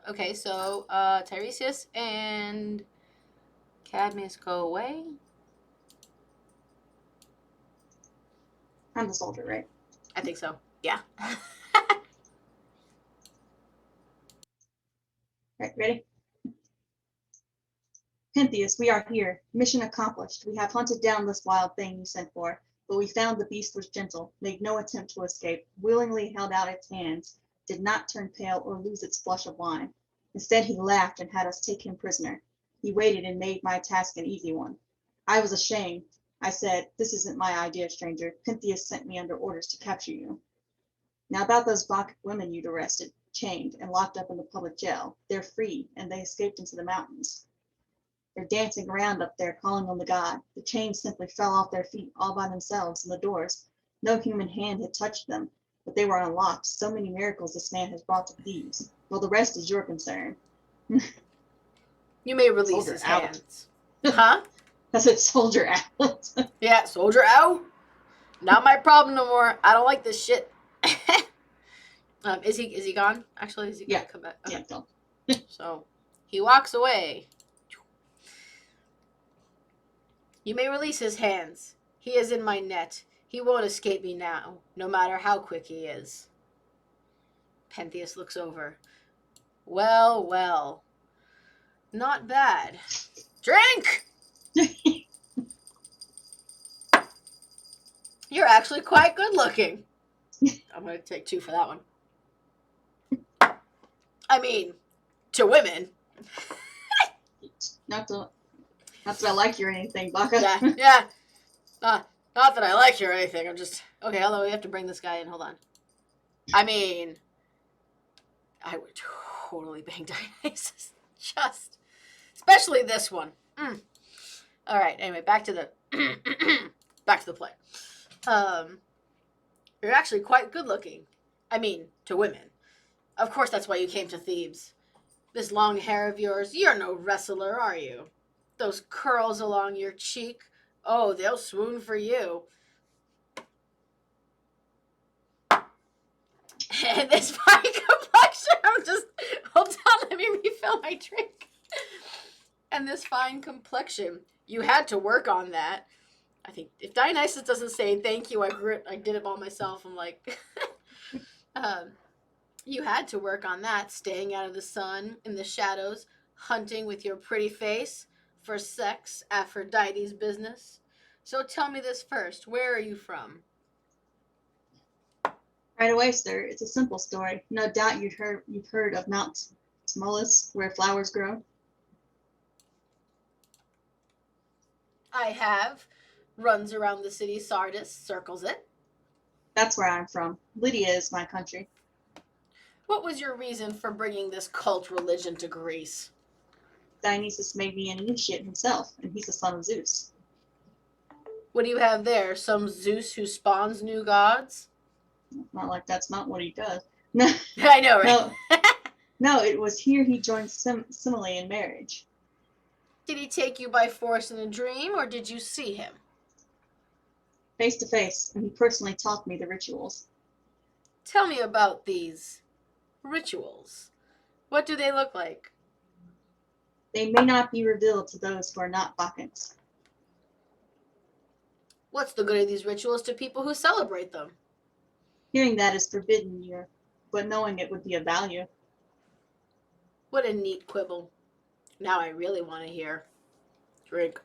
S1: Okay, so Tiresias and Cadmus go away.
S2: I'm the soldier, right?
S1: I think so. Yeah.
S2: Right, ready? Pentheus, we are here. Mission accomplished. We have hunted down this wild thing you sent for, but we found the beast was gentle, made no attempt to escape, willingly held out its hands, did not turn pale or lose its flush of wine. Instead, he laughed and had us take him prisoner. He waited and made my task an easy one. I was ashamed. I said, "This isn't my idea, stranger. Pentheus sent me under orders to capture you." Now about those Bacchic women you'd arrested, chained, and locked up in the public jail. They're free, and they escaped into the mountains. They're dancing around up there, calling on the god. The chains simply fell off their feet all by themselves, and the doors. No human hand had touched them, but they were unlocked. So many miracles this man has brought to Thebes. Well, the rest is your concern.
S1: You may release
S2: Soldier
S1: his
S2: out.
S1: hands. Huh?
S2: I said soldier out.
S1: Yeah, soldier out. Not my problem no more. I don't like this shit. Is he gone? Actually, is he gonna come back? Okay.
S2: Yeah, don't.
S1: So he walks away. You may release his hands. He is in my net. He won't escape me now, no matter how quick he is. Pentheus looks over. Well, well. Not bad. Drink! You're actually quite good looking. I'm going to take 2 for that one. I mean, to women.
S2: Not that I like you or anything, Bacca.
S1: Yeah. Not that I like you or anything. I'm just... Okay, although we have to bring this guy in. Hold on. I mean, I would totally bang Dionysus. Just... Especially this one. All right, anyway, back to the... back to the play. You're actually quite good looking. I mean, to women. Of course that's why you came to Thebes. This long hair of yours, you're no wrestler, are you? Those curls along your cheek, oh, they'll swoon for you. And this fine complexion, hold on, let me refill my drink. And this fine complexion, you had to work on that. I think if Dionysus doesn't say thank you, I did it all myself. I'm like, you had to work on that, staying out of the sun, in the shadows, hunting with your pretty face for sex, Aphrodite's business. So tell me this first, where are you from?
S2: Right away, sir. It's a simple story. No doubt you've heard of Mount Tmolus, where flowers grow.
S1: I have. Runs around the city Sardis, circles it.
S2: That's where I'm from. Lydia is my country.
S1: What was your reason for bringing this cult religion to Greece?
S2: Dionysus made me an initiate himself, and he's the son of Zeus.
S1: What do you have there? Some Zeus who spawns new gods?
S2: Not like that's not what he does. No,
S1: I know, right?
S2: no, no. It was here he joined Simile in marriage.
S1: Did he take you by force in a dream, or did you see him?
S2: Face to face, and he personally taught me the rituals.
S1: Tell me about these rituals. What do they look like?
S2: They may not be revealed to those who are not Bacchants.
S1: What's the good of these rituals to people who celebrate them?
S2: Hearing that is forbidden here, but knowing it would be of value.
S1: What a neat quibble. Now I really want to hear. Drink.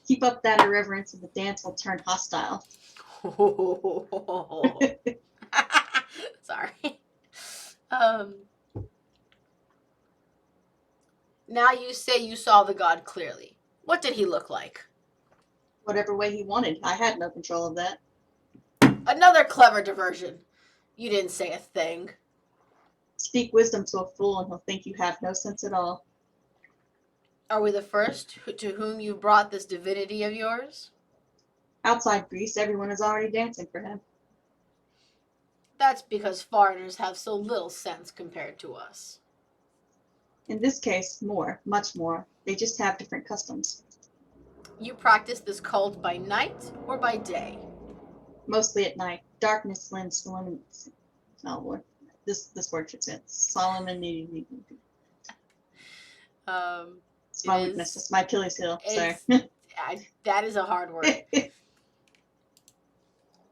S2: Keep up that irreverence and the dance will turn hostile.
S1: Sorry. Now you say you saw the god clearly. What did he look like?
S2: Whatever way he wanted, I had no control of that.
S1: Another clever diversion. You didn't say a thing.
S2: Speak wisdom to a fool and he'll think you have no sense at all.
S1: Are we the first to whom you brought this divinity of yours?
S2: Outside Greece, everyone is already dancing for him.
S1: That's because foreigners have so little sense compared to us.
S2: In this case, more, much more. They just have different customs.
S1: You practice this cult by night or by day?
S2: Mostly at night. Darkness lends Solomon. Oh Lord, this word fits in. Solomon. It's my weakness. It's my Achilles heel. Sorry.
S1: That is a hard word.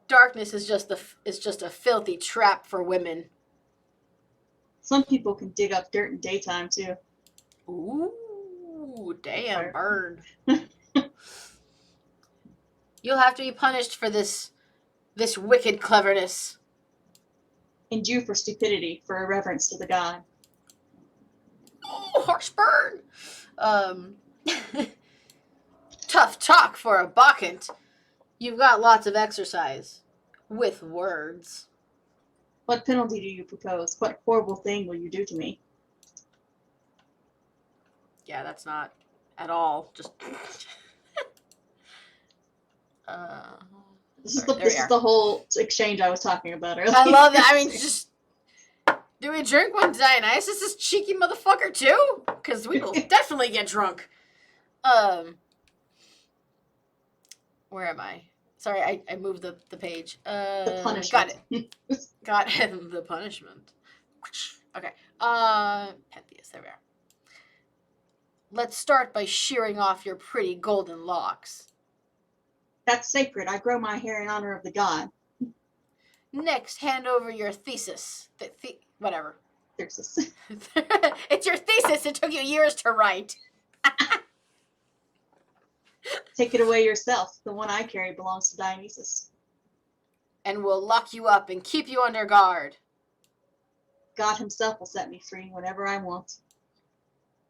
S1: Darkness is just a filthy trap for women.
S2: Some people can dig up dirt in daytime too.
S1: Ooh, damn, bird. You'll have to be punished for this wicked cleverness.
S2: And you for stupidity, for irreverence to the god.
S1: Oh, harsh burn. Tough talk for a Bacchant. You've got lots of exercise. With words.
S2: What penalty do you propose? What horrible thing will you do to me?
S1: Yeah, that's not at all. Just.
S2: This is the whole exchange I was talking about earlier.
S1: I love that. I mean, just. Do we drink when Dionysus is cheeky motherfucker too? Because we will definitely get drunk. Where am I? Sorry, I moved the page.
S2: The punishment.
S1: Got it. Got it. The punishment. Okay. Pentheus, there we are. Let's start by shearing off your pretty golden locks.
S2: That's sacred. I grow my hair in honor of the god.
S1: Next, hand over your thesis. Whatever.
S2: Thesis.
S1: It's your thesis. It took you years to write.
S2: Take it away yourself. The one I carry belongs to Dionysus.
S1: And we'll lock you up and keep you under guard.
S2: God himself will set me free whenever I want.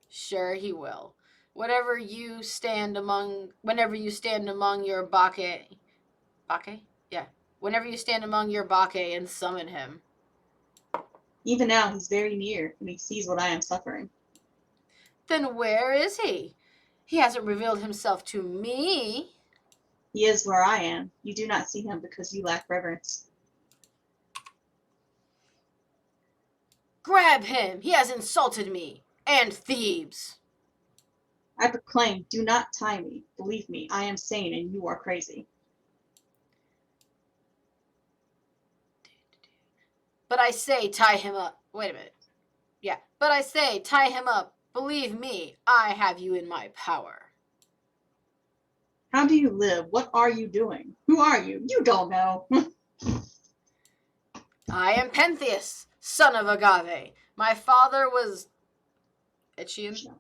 S1: Sure he will. Whenever you stand among your Bacchae. Bacchae? Yeah. Whenever you stand among your Bacchae and summon him.
S2: Even now he's very near and he sees what I am suffering.
S1: Then where is he? He hasn't revealed himself to me.
S2: He is where I am. You do not see him because you lack reverence.
S1: Grab him! He has insulted me! And Thebes!
S2: I proclaim, do not tie me. Believe me, I am sane and you are crazy.
S1: But I say tie him up. Wait a minute. Yeah. But I say tie him up. Believe me, I have you in my power.
S2: How do you live? What are you doing? Who are you? You don't know.
S1: I am Pentheus, son of Agave. My father was Echian.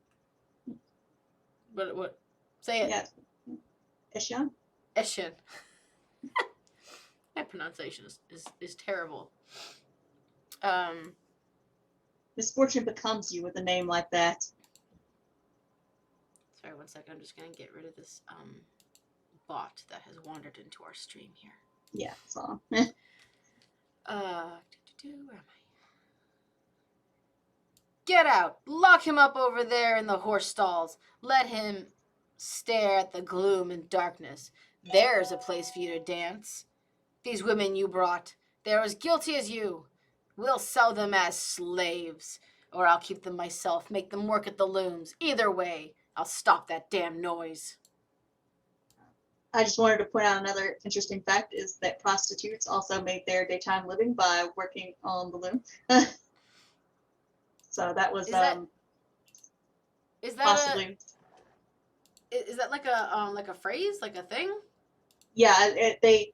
S1: What? Say it.
S2: Yeah. Eshan?
S1: Echian. My pronunciation is terrible.
S2: Misfortune becomes you with a name like that.
S1: Sorry, 1 second. I'm just gonna get rid of this bot that has wandered into our stream here.
S2: Yeah, so.
S1: Where am I? Get out! Lock him up over there in the horse stalls. Let him stare at the gloom and darkness. There's a place for you to dance. These women you brought, they're as guilty as you. We'll sell them as slaves, or I'll keep them myself, make them work at the looms. Either way, I'll stop that damn noise.
S2: I just wanted to point out another interesting fact is that prostitutes also made their daytime living by working on the loom. So that was
S1: Is that is that
S2: possibly,
S1: is that like a phrase, like a thing?
S2: yeah, they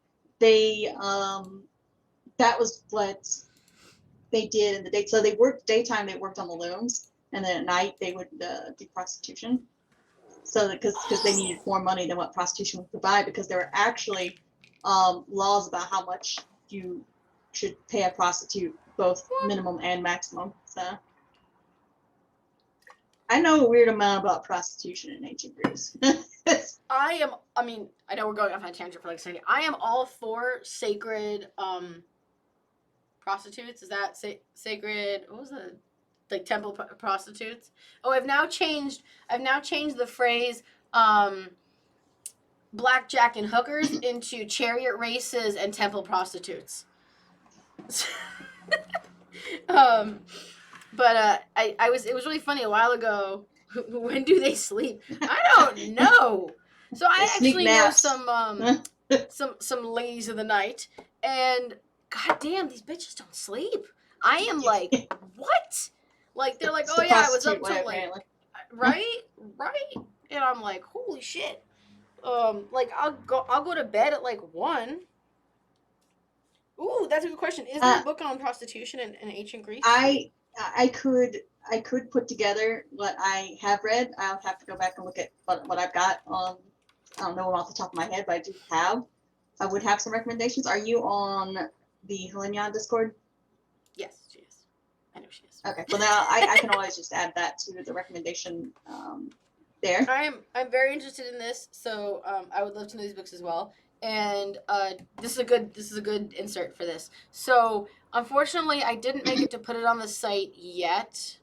S2: that was what they did in the day. So they worked daytime, they worked on the looms, and then at night they would do prostitution. So because they needed more money than what prostitution would provide, because there were actually laws about how much you should pay a prostitute, both minimum and maximum. So I know a weird amount about prostitution in ancient Greece.
S1: I mean, I know we're going off on a tangent for like a second. I am all for sacred prostitutes. Is that sacred? What was it? Like temple prostitutes? Oh, I've now changed the phrase blackjack and hookers into chariot races and temple prostitutes. But it was really funny a while ago. When do they sleep? I don't know. So I actually know some ladies of the night, and goddamn, these bitches don't sleep. I am like, what? Like they're like, oh yeah, I was up till like, right, and I'm like, holy shit. Like I'll go to bed at like 1. Ooh, that's a good question. Is there a book on prostitution in ancient Greece?
S2: I could put together what I have read. I'll have to go back and look at what I've got. I don't know them off the top of my head, but I would have some recommendations. Are you on the Hellenion Discord?
S1: Yes, she is. I know she is.
S2: Okay, well now I can always just add that to the recommendation there.
S1: I'm very interested in this, so I would love to know these books as well. And this is a good insert for this. So unfortunately, I didn't make it to put it on the site yet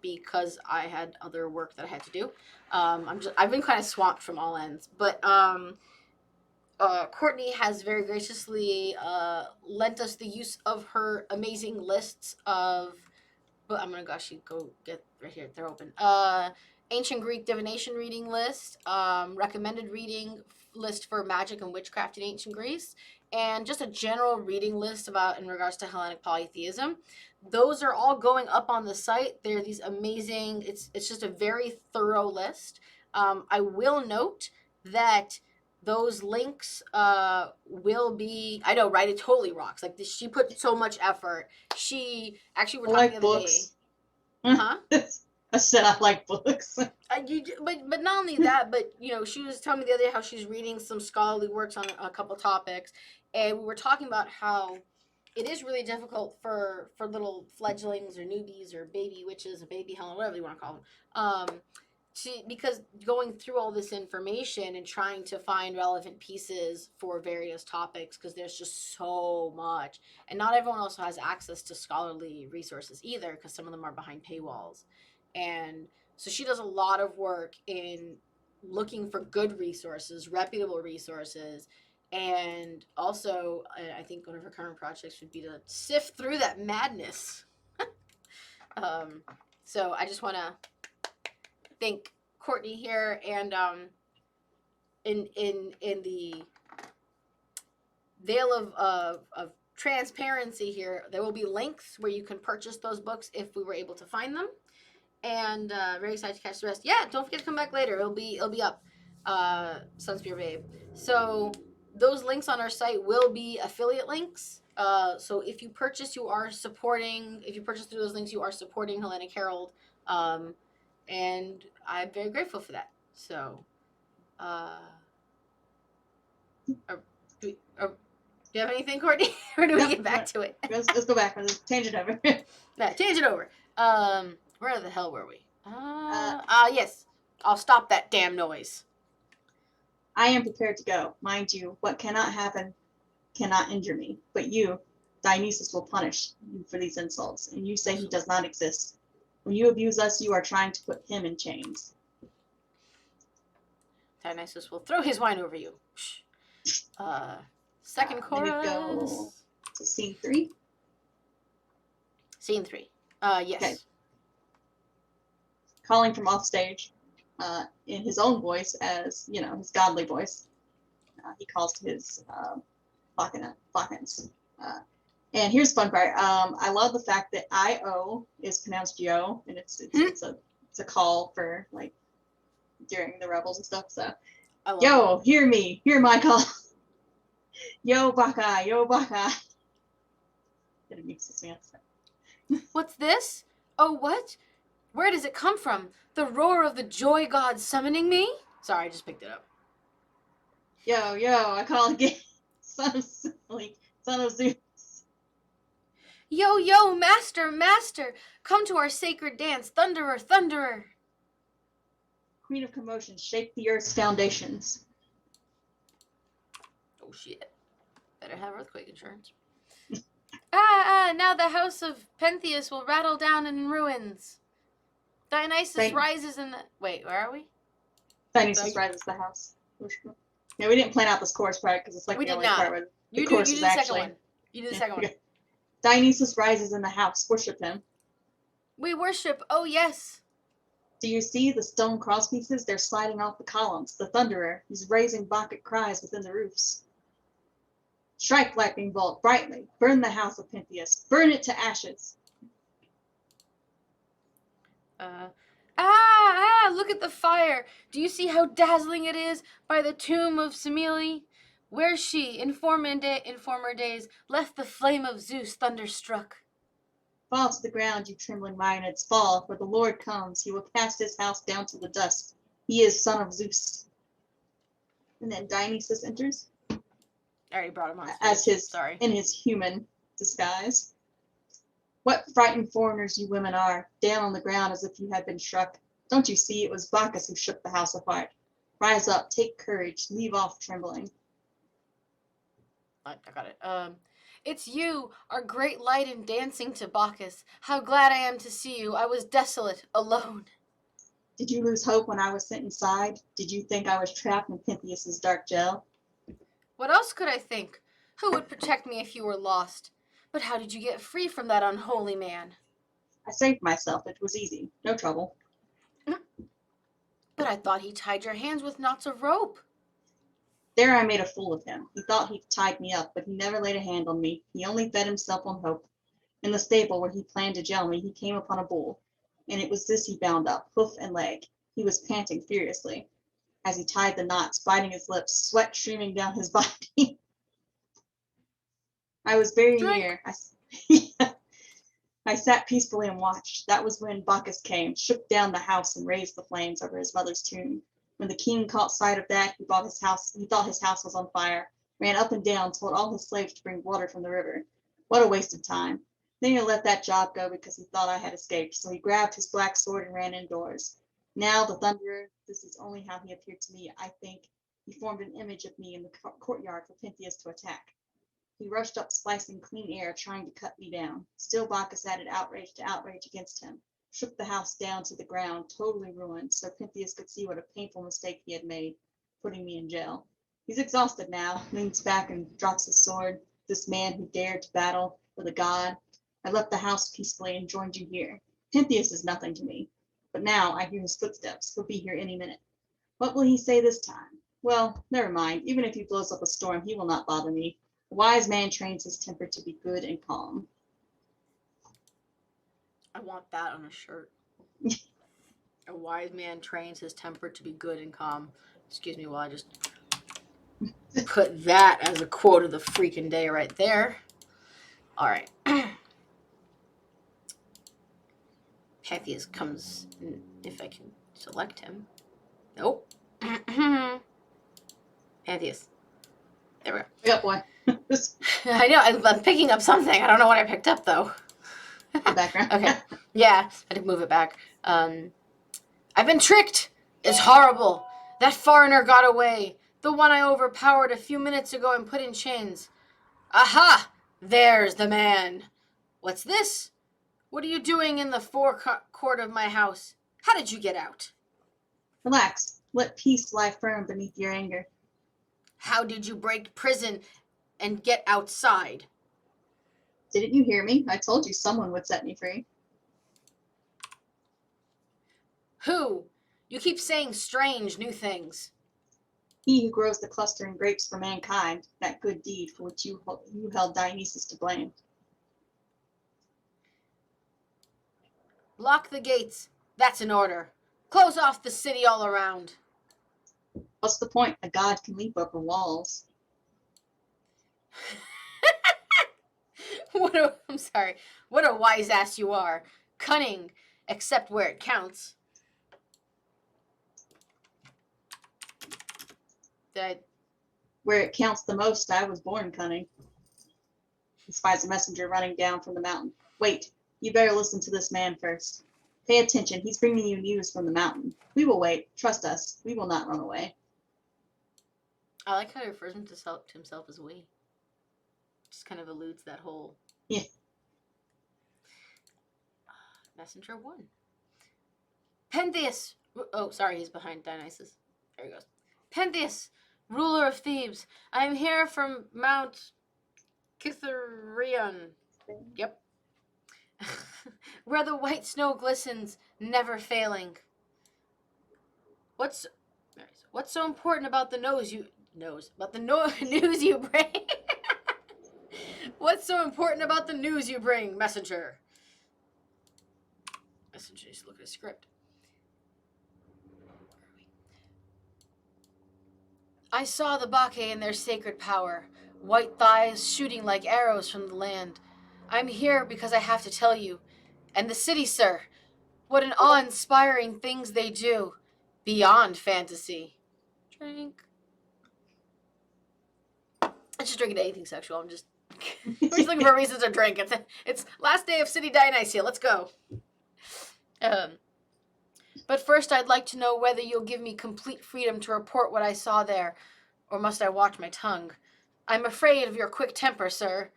S1: because I had other work that I had to do. I've been kind of swamped from all ends, but Courtney has very graciously lent us the use of her amazing lists of. But I'm gonna actually go get right here. They're open. Ancient Greek divination reading list, recommended reading list for magic and witchcraft in ancient Greece, and just a general reading list about in regards to Hellenic polytheism. Those are all going up on the site. They're these amazing. It's just a very thorough list. I will note that those links will be. I know, right? It totally rocks. Like she put so much effort. She actually we're talking the other day. Huh?
S2: I said I like books.
S1: But not only that, but she was telling me the other day how she's reading some scholarly works on a couple topics, and we were talking about how it is really difficult for little fledglings or newbies or baby witches or baby Helen, whatever you want to call them, because going through all this information and trying to find relevant pieces for various topics, because there's just so much, and not everyone also has access to scholarly resources either, because some of them are behind paywalls. And so she does a lot of work in looking for good resources, reputable resources, and also I think one of her current projects would be to sift through that madness. So I just want to thank Courtney here, and in the veil of transparency here, there will be links where you can purchase those books if we were able to find them. And very excited to catch the rest. Yeah, don't forget to come back later. It'll be up. Sunspear Babe. So those links on our site will be affiliate links. So if you purchase, if you purchase through those links, you are supporting Hellenic Herald. And I'm very grateful for that. So do you have anything, Courtney? Or do we get back to it?
S2: Let's go back. Let's change it over.
S1: Change it over. Where the hell were we? Yes. I'll stop that damn noise.
S2: I am prepared to go. Mind you, what cannot happen cannot injure me. But you, Dionysus, will punish you for these insults, and you say he does not exist. When you abuse us, you are trying to put him in chains.
S1: Dionysus will throw his wine over you. Second
S2: Then we go
S1: chorus.
S2: to scene 3.
S1: Scene 3. Yes.
S2: Okay. Calling from off stage, in his own voice, as his godly voice. He calls to his Bacchants. And here's the fun part. I love the fact that I-O is pronounced yo, and it's a call for like during the revels and stuff. So, yo, hear me, hear my call. Yo, Bacchae, yo, Bacchae. It makes me upset.
S1: What's this? Oh, what? Where does it come from? The roar of the joy god summoning me? Sorry, I just picked it up.
S2: Yo, I call again. Son of Zeus.
S1: Yo, master, come to our sacred dance, thunderer.
S2: Queen of commotion, shake the earth's foundations.
S1: Oh shit. Better have earthquake insurance. Now the house of Pentheus will rattle down in ruins. Dionysus rises in the... Wait, where are we?
S2: Dionysus rises the house. Yeah, we didn't plan out this chorus part because it's like the only part where the chorus is actually...
S1: You do the second one.
S2: Dionysus rises in the house. Worship him.
S1: We worship. Oh, yes.
S2: Do you see the stone cross pieces? They're sliding off the columns. The thunderer, he's raising Bacchic cries within the roofs. Strike, lightning bolt, brightly. Burn the house of Pentheus. Burn it to ashes.
S1: Look at the fire. Do you see how dazzling it is by the tomb of Semele? Where she, in former days, left the flame of Zeus thunderstruck.
S2: Fall to the ground, you trembling marionettes, fall, for the Lord comes. He will cast his house down to the dust. He is son of Zeus. And then Dionysus enters.
S1: I already brought him on stage.
S2: In his human disguise. What frightened foreigners you women are, down on the ground as if you had been struck. Don't you see it was Bacchus who shook the house apart? Rise up, take courage, leave off trembling.
S1: I got it. It's you, our great light in dancing to Bacchus. How glad I am to see you. I was desolate, alone.
S2: Did you lose hope when I was sent inside? Did you think I was trapped in Pentheus's dark jail?
S1: What else could I think? Who would protect me if you were lost? But how did you get free from that unholy man?
S2: I saved myself. It was easy. No trouble.
S1: But I thought he tied your hands with knots of rope.
S2: There I made a fool of him. He thought he'd tied me up, but he never laid a hand on me. He only fed himself on hope. In the stable where he planned to jail me, he came upon a bull, and it was this he bound up, hoof and leg. He was panting furiously as he tied the knots, biting his lips, sweat streaming down his body. I was very near. I sat peacefully and watched. That was when Bacchus came, shook down the house and raised the flames over his mother's tomb. When the king caught sight of that, he thought his house was on fire, ran up and down, told all his slaves to bring water from the river. What a waste of time. Then he let that job go because he thought I had escaped, so he grabbed his black sword and ran indoors. Now the thunderer, this is only how he appeared to me, I think. He formed an image of me in the courtyard for Pentheus to attack. He rushed up, splicing clean air, trying to cut me down. Still Bacchus added outrage to outrage against him, shook the house down to the ground, totally ruined, so Pentheus could see what a painful mistake he had made, putting me in jail. He's exhausted now, leans back and drops his sword. This man who dared to battle with a god. I left the house peacefully and joined you here. Pentheus is nothing to me, but now I hear his footsteps. He'll be here any minute. What will he say this time? Well, never mind. Even if he blows up a storm, he will not bother me. A wise man trains his temper to be good and calm.
S1: I want that on a shirt. A wise man trains his temper to be good and calm. Excuse me while I just put that as a quote of the freaking day right there. All right. Pentheus comes, if I can select him. Nope. Pentheus. There we go.
S2: Yeah, boy.
S1: I know, I'm picking up something. I don't know what I picked up, though.
S2: The background.
S1: Okay. Yeah, I had to move it back. I've been tricked. It's horrible. That foreigner got away. The one I overpowered a few minutes ago and put in chains. Aha! There's the man. What's this? What are you doing in the forecourt of my house? How did you get out?
S2: Relax. Let peace lie firm beneath your anger.
S1: How did you break prison and get outside?
S2: Didn't you hear me? I told you someone would set me free.
S1: Who? You keep saying strange new things.
S2: He who grows the clustering grapes for mankind, that good deed for which you held Dionysus to blame.
S1: Lock the gates. That's an order. Close off the city all around.
S2: What's the point? A god can leap over walls.
S1: I'm sorry. What a wise ass you are. Cunning, except where it counts.
S2: Where it counts the most, I was born cunning. He spies a messenger running down from the mountain. Wait, you better listen to this man first. Pay attention, he's bringing you news from the mountain. We will wait. Trust us. We will not run away.
S1: I like how he refers to himself as we. Just kind of alludes that whole...
S2: Yeah.
S1: Messenger 1. Pentheus! Oh, sorry, he's behind Dionysus. There he goes. Pentheus, ruler of Thebes, I am here from Mount Cytherion. Yep. Where the white snow glistens, never failing. What's so important about the news you bring? What's so important about the news you bring, messenger? Messenger, just look at the script. I saw the Bacchae in their sacred power, white thighs shooting like arrows from the land. I'm here because I have to tell you. And the city, sir, what an awe-inspiring things they do. Beyond fantasy. Drink. I'm just drinking anything sexual. We're just looking for reasons to drink. It's last day of City Dionysia. Let's go. But first I'd like to know whether you'll give me complete freedom to report what I saw there, or must I watch my tongue? I'm afraid of your quick temper, sir.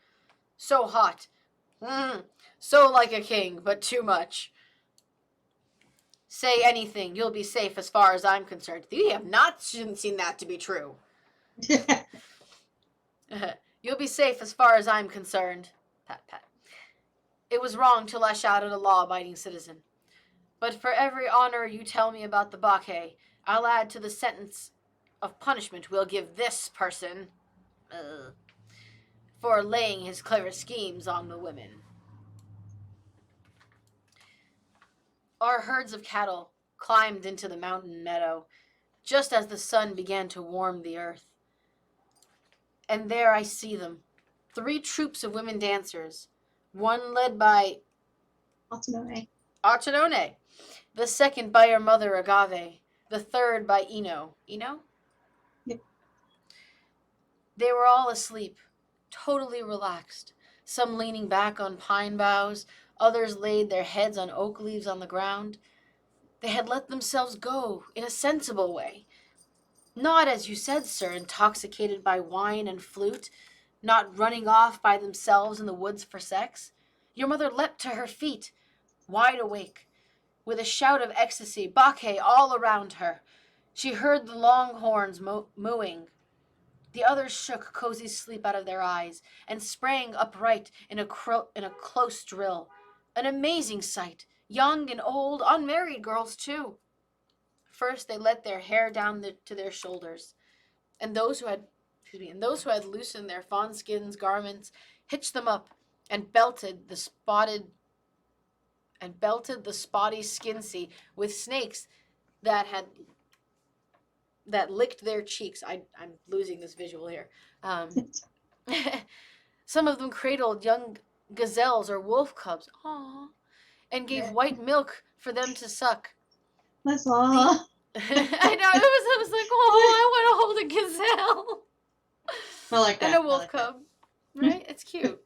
S1: So hot. So like a king, but too much. Say anything. You'll be safe as far as I'm concerned. You have not seen that to be true. You'll be safe as far as I'm concerned. Pat, pat. It was wrong to lash out at a law-abiding citizen. But for every honor you tell me about the Bacchae, I'll add to the sentence of punishment we'll give this person for laying his clever schemes on the women. Our herds of cattle climbed into the mountain meadow just as the sun began to warm the earth. And there I see them, 3 troops of women dancers, one led by Archinone, the second by your mother Agave, the third by Ino. Ino?
S2: Yep.
S1: They were all asleep, totally relaxed, some leaning back on pine boughs, others laid their heads on oak leaves on the ground. They had let themselves go in a sensible way. Not, as you said, sir, intoxicated by wine and flute, not running off by themselves in the woods for sex. Your mother leapt to her feet, wide awake, with a shout of ecstasy, Bacchae all around her. She heard the longhorns mooing. The others shook cozy sleep out of their eyes and sprang upright in a close drill. An amazing sight, young and old, unmarried girls too. First, they let their hair down to their shoulders, and those who had loosened their fawn skins garments hitched them up and belted the spotty skinsy with snakes that licked their cheeks. I'm losing this visual here. Some of them cradled young gazelles or wolf cubs, and gave white milk for them to suck.
S2: That's all.
S1: I know, it was like, I want to hold a gazelle.
S2: I like that.
S1: And a wolf cub. Right? It's cute.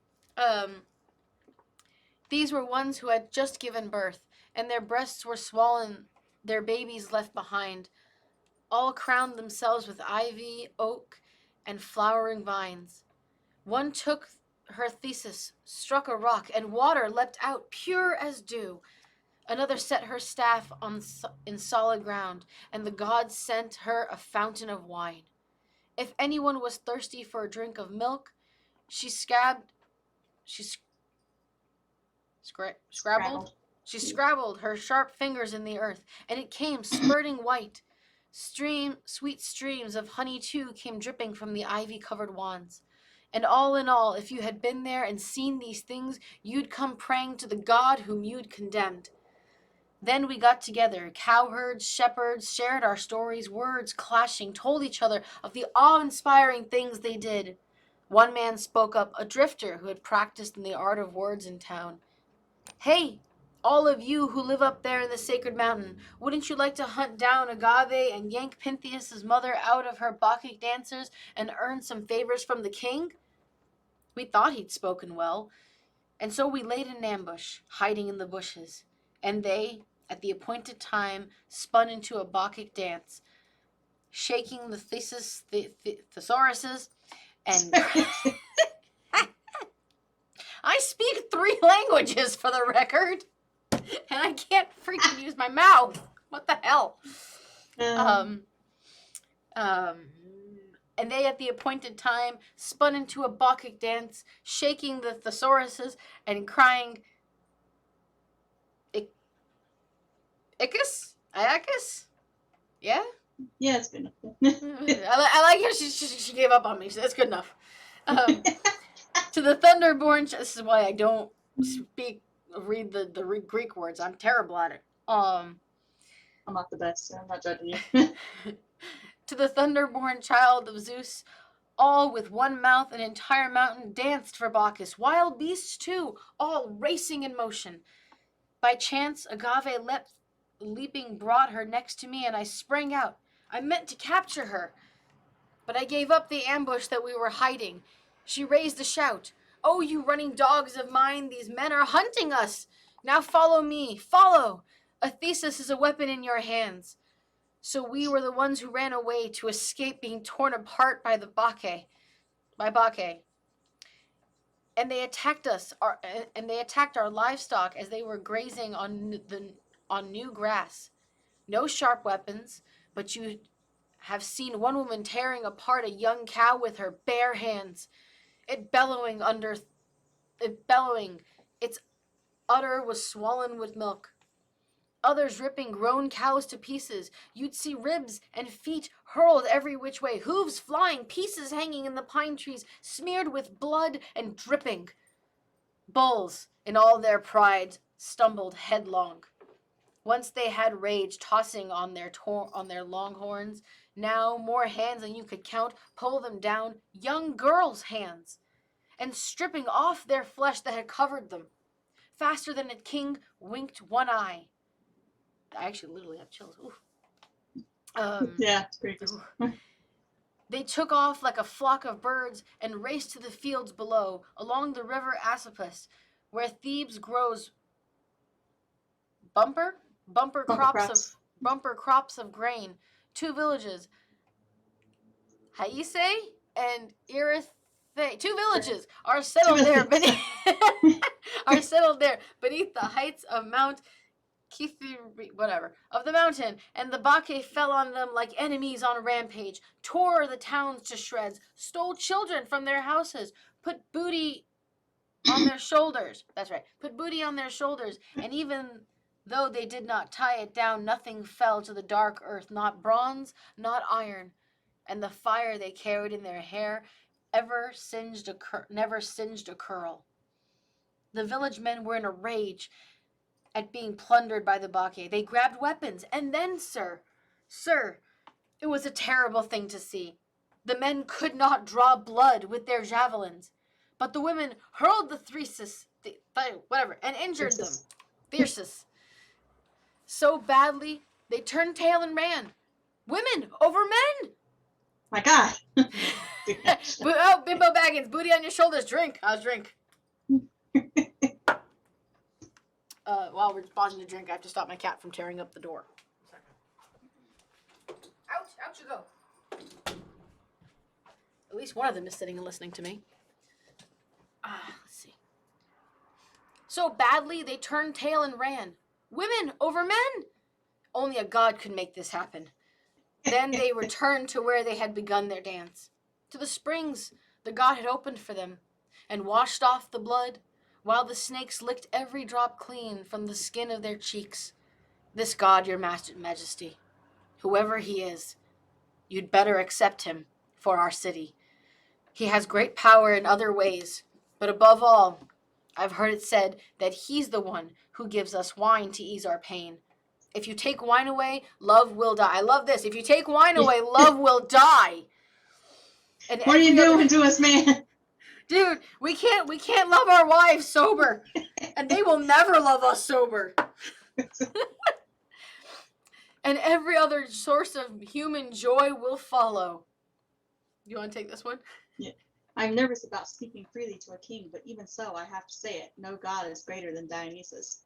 S1: These were ones who had just given birth, and their breasts were swollen, their babies left behind. All crowned themselves with ivy, oak, and flowering vines. One took her thesis, struck a rock, and water leapt out, pure as dew. Another set her staff in solid ground, and the gods sent her a fountain of wine. If anyone was thirsty for a drink of milk, she she scrabbled?
S2: Scrabbled.
S1: She scrabbled her sharp fingers in the earth, and it came spurting white. Sweet streams of honey too came dripping from the ivy-covered wands. And all in all, if you had been there and seen these things, you'd come praying to the God whom you'd condemned. Then we got together, cowherds, shepherds, shared our stories, words clashing, told each other of the awe-inspiring things they did. One man spoke up, a drifter who had practiced in the art of words in town. Hey, all of you who live up there in the sacred mountain, wouldn't you like to hunt down Agave and yank Pentheus' mother out of her Bacchic dancers and earn some favors from the king? We thought he'd spoken well, and so we laid in ambush, hiding in the bushes, and they, at the appointed time, spun into a Bacchic dance, shaking the thesauruses, and I speak 3 languages for the record, and I can't freaking use my mouth. What the hell? And they, at the appointed time, spun into a Bacchic dance, shaking the thesauruses and crying, Iacus? Iacus? Yeah?
S2: Yeah, it's good enough.
S1: I like how she gave up on me. So that's good enough. To the Thunderborn, this is why I don't read the Greek words. I'm terrible at it.
S2: I'm not the best, so I'm not judging you.
S1: To the Thunderborn child of Zeus, all with one mouth, an entire mountain danced for Bacchus. Wild beasts, too, all racing in motion. By chance, Agave leaping brought her next to me, and I sprang out. I meant to capture her, but I gave up the ambush that we were hiding. She raised a shout. Oh, you running dogs of mine, these men are hunting us. Now follow me, follow. A thesis is a weapon in your hands. So we were the ones who ran away to escape being torn apart by Bacchae. And they attacked us, and they attacked our livestock as they were grazing on new grass. No sharp weapons, but you have seen one woman tearing apart a young cow with her bare hands. Its udder was swollen with milk. Others ripping grown cows to pieces. You'd see ribs and feet hurled every which way, hooves flying, pieces hanging in the pine trees, smeared with blood and dripping. Bulls, in all their pride, stumbled headlong. Once they had rage, tossing on their long horns. Now more hands than you could count pull them down, young girls' hands, and stripping off their flesh that had covered them. Faster than a king winked one eye. I actually literally have chills.
S2: Yeah, it's pretty good.
S1: They took off like a flock of birds and raced to the fields below, along the river Asopus, where Thebes grows bumper crops of grain. 2 villages, Haise and Erythe. 2 villages are settled there beneath the heights of Mount of the mountain, and the Bacchae fell on them like enemies on a rampage, tore the towns to shreds, stole children from their houses, put booty on their shoulders. That's right, put booty on their shoulders, and even though they did not tie it down, nothing fell to the dark earth, not bronze, not iron, and the fire they carried in their hair never singed a curl. The village men were in a rage at being plundered by the Bacchae. They grabbed weapons, and then, sir, it was a terrible thing to see. The men could not draw blood with their javelins, but the women hurled the and injured them. Thyrsus. So badly, they turned tail and ran. Women over men!
S2: My God.
S1: Bimbo Baggins, booty on your shoulders, drink. How's drink? While we're pausing to drink, I have to stop my cat from tearing up the door. Out you go. At least one of them is sitting and listening to me. Let's see. So badly, they turned tail and ran. Women over men! Only a god could make this happen. Then they returned to where they had begun their dance, to the springs the god had opened for them, and washed off the blood, while the snakes licked every drop clean from the skin of their cheeks. This god, your majesty, whoever he is, you'd better accept him for our city. He has great power in other ways, but above all, I've heard it said that he's the one who gives us wine to ease our pain. If you take wine away, love will die. I love this. If you take wine away, love will die. And
S2: What are you doing to us, man?
S1: Dude, we can't love our wives sober. And they will never love us sober. And every other source of human joy will follow. You want to take this one?
S2: Yeah. I'm nervous about speaking freely to a king, but even so, I have to say it. No god is greater than Dionysus.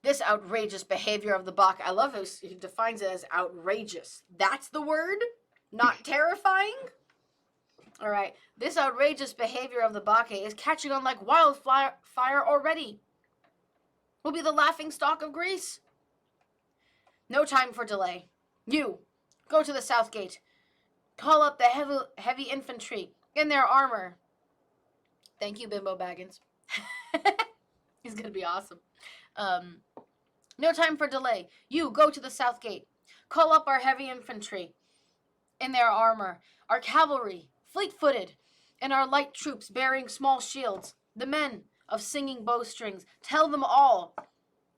S1: This outrageous behavior of the Bacchae, I love how he defines it as outrageous. That's the word? Not terrifying? All right. This outrageous behavior of the Bacchae is catching on like wildfire already. We'll be the laughing stock of Greece. No time for delay. You, go to the south gate. Call up the heavy infantry in their armor. Thank you, Bimbo Baggins. He's going to be awesome. No time for delay. You, go to the south gate. Call up our heavy infantry in their armor, our cavalry, fleet-footed, and our light troops bearing small shields, the men of singing bowstrings. Tell them all,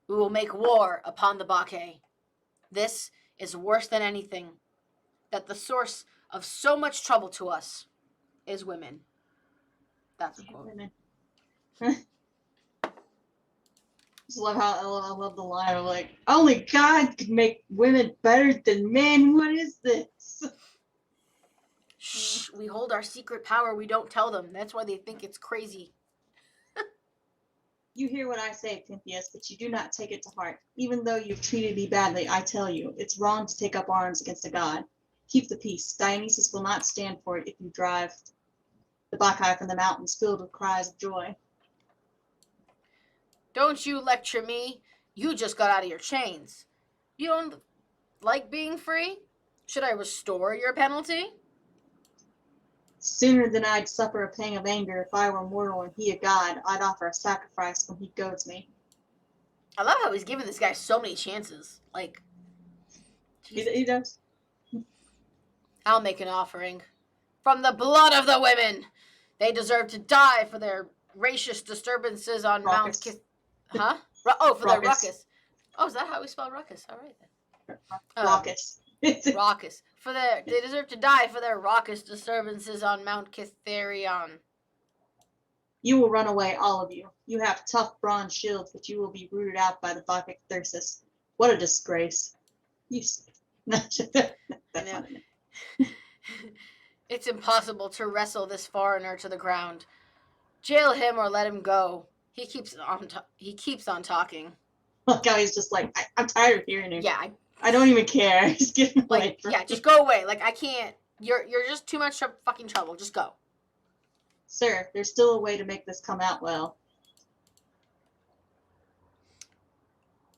S1: we will make war upon the Bacchae. This is worse than anything, that the source of so much trouble to us is women. That's a quote.
S2: Women. Just love how I love the line of like, only God could make women better than men. What is this?
S1: Shh, we hold our secret power. We don't tell them. That's why they think it's crazy.
S2: You hear what I say, Pentheus, but you do not take it to heart. Even though you've treated me badly, I tell you, it's wrong to take up arms against a god. Keep the peace. Dionysus will not stand for it if you drive the Bacchae from the mountains filled with cries of joy.
S1: Don't you lecture me. You just got out of your chains. You don't like being free? Should I restore your penalty?
S2: Sooner than I'd suffer a pang of anger if I were mortal and he a god, I'd offer a sacrifice when he goads me.
S1: I love how he's giving this guy so many chances. Like,
S2: He does.
S1: I'll make an offering. From the blood of the women! They deserve to die for their racist disturbances on Mount
S2: Ruckus.
S1: Kith... Huh? Oh, for their
S2: Ruckus.
S1: ruckus. Oh, is that how we spell ruckus? All right then.
S2: Raucous.
S1: Raucous. They deserve to die for their raucous disturbances on Mount Kitherion.
S2: You will run away, all of you. You have tough bronze shields, but you will be rooted out by the Bacchic Thyrsus. What a disgrace. You That's
S1: I know.
S2: not
S1: It's impossible to wrestle this foreigner to the ground. Jail him or let him go. He keeps on talking.
S2: Look how he's just like, I'm tired of hearing him.
S1: Yeah,
S2: I don't even care. Just get him away
S1: like
S2: from
S1: yeah,
S2: me.
S1: just go away. Like I can't. You're just too much fucking trouble. Just go.
S2: Sir, there's still a way to make this come out well.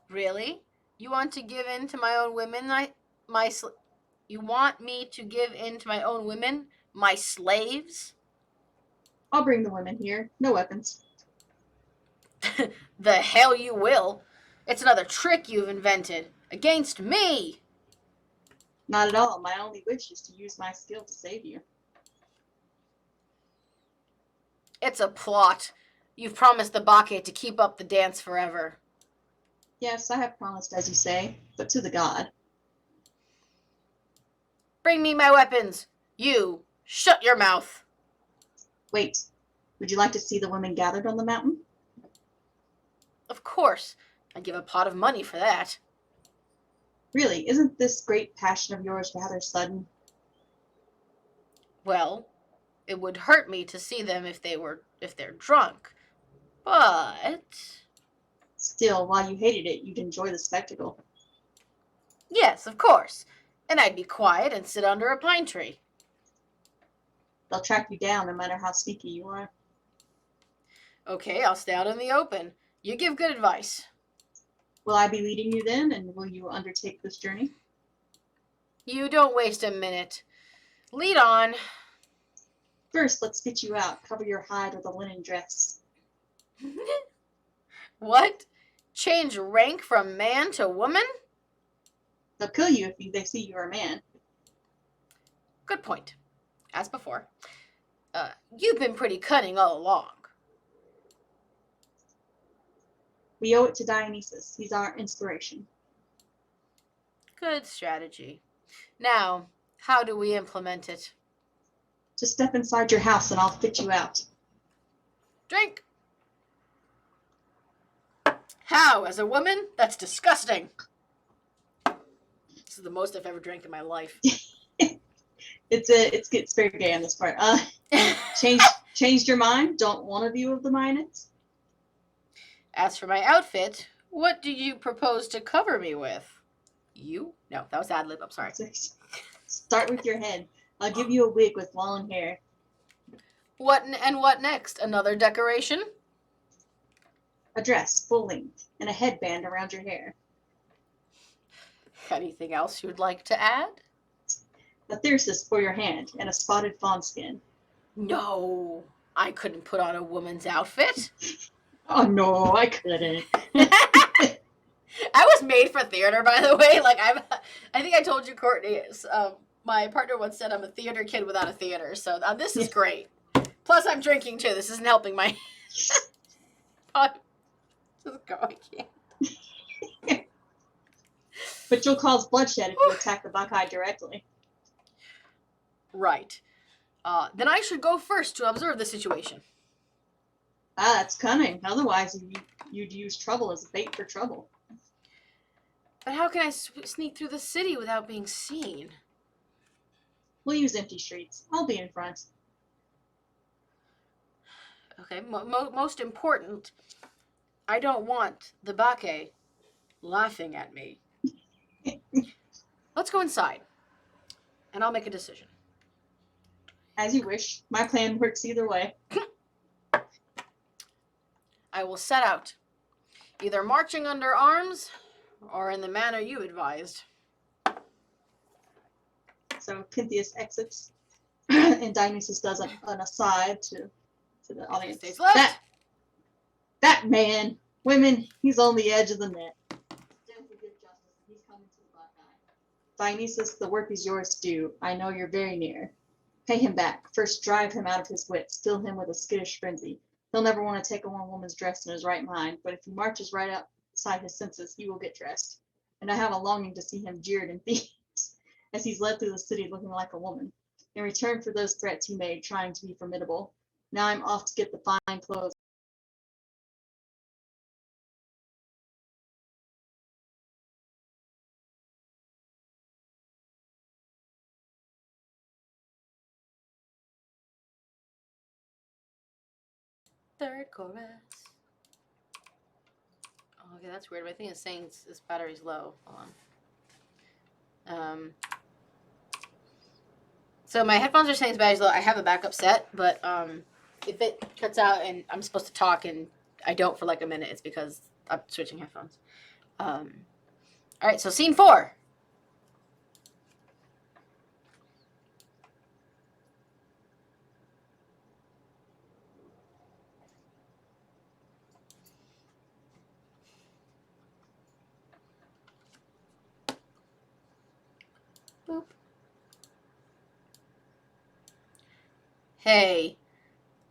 S1: Really? You want to give in to my own women? You want me to give in to my own women, my slaves?
S2: I'll bring the women here. No weapons.
S1: The hell you will. It's another trick you've invented against me.
S2: Not at all. My only wish is to use my skill to save you.
S1: It's a plot. You've promised the Bacchae to keep up the dance forever.
S2: Yes, I have promised, as you say, but to the god.
S1: Bring me my weapons. You, shut your mouth.
S2: Wait, would you like to see the women gathered on the mountain?
S1: Of course. I'd give a pot of money for that.
S2: Really, isn't this great passion of yours rather sudden?
S1: Well, it would hurt me to see them if they're drunk. But
S2: Still, while you hated it, you'd enjoy the spectacle.
S1: yes, of course. And I'd be quiet and sit under a pine tree.
S2: They'll track you down no matter how sneaky you are.
S1: Okay, I'll stay out in the open. You give good advice.
S2: Will I be leading you then, and will you undertake this journey?
S1: You don't waste a minute. Lead on.
S2: First, let's get you out. Cover your hide with a linen dress.
S1: What? Change rank from man to woman?
S2: They'll kill you if they see you're a man.
S1: Good point. As before. You've been pretty cunning all along.
S2: We owe it to Dionysus. He's our inspiration.
S1: Good strategy. Now, how do we implement it?
S2: Just step inside your house and I'll fit you out.
S1: Drink. How? As a woman? That's disgusting. This is the most I've ever drank in my life.
S2: It's very gay on this part. Changed your mind? Don't want a view of the Mayanids?
S1: As for my outfit, what do you propose to cover me with? You? No, that was ad lib. I'm sorry.
S2: Start with your head. I'll give you a wig with long hair.
S1: What next? Another decoration?
S2: A dress, full length, and a headband around your hair.
S1: Anything else you'd like to add?
S2: A thyrsus for your hand, and a spotted fawn skin.
S1: No, I couldn't put on a woman's outfit.
S2: Oh no, I couldn't.
S1: I was made for theater, by the way. Like I think I told you, Courtney. My partner once said I'm a theater kid without a theater, so this is great. Plus, I'm drinking too. This isn't helping my. Just go. I can't.
S2: But you'll cause bloodshed if you attack the Bacchae directly.
S1: Right. Then I should go first to observe the situation.
S2: Ah, that's cunning. Otherwise, you'd use trouble as bait for trouble.
S1: But how can I sneak through the city without being seen?
S2: We'll use empty streets. I'll be in front.
S1: Okay, most important, I don't want the Bacchae laughing at me. Let's go inside, and I'll make a decision.
S2: As you wish. My plan works either way.
S1: I will set out, either marching under arms or in the manner you advised.
S2: So Pentheus exits, and Dionysus does an aside to the audience.
S1: Stays left.
S2: That man, women, he's on the edge of the net. He's coming to the Bacchae. Dionysus, the work is yours to do. I know you're very near. Pay him back. First, drive him out of his wits. Fill him with a skittish frenzy. He'll never want to take on a woman's dress in his right mind, but if he marches right outside his senses, he will get dressed. And I have a longing to see him jeered and beat as he's led through the city looking like a woman. In return for those threats he made, trying to be formidable, now I'm off to get the fine clothes.
S1: Third chorus. Oh, okay, that's weird. My thing is saying this battery's low. Hold on. So my headphones are saying this battery's low. I have a backup set, but if it cuts out and I'm supposed to talk and I don't for like a minute, it's because I'm switching headphones. All right, so scene 4. Boop. Hey,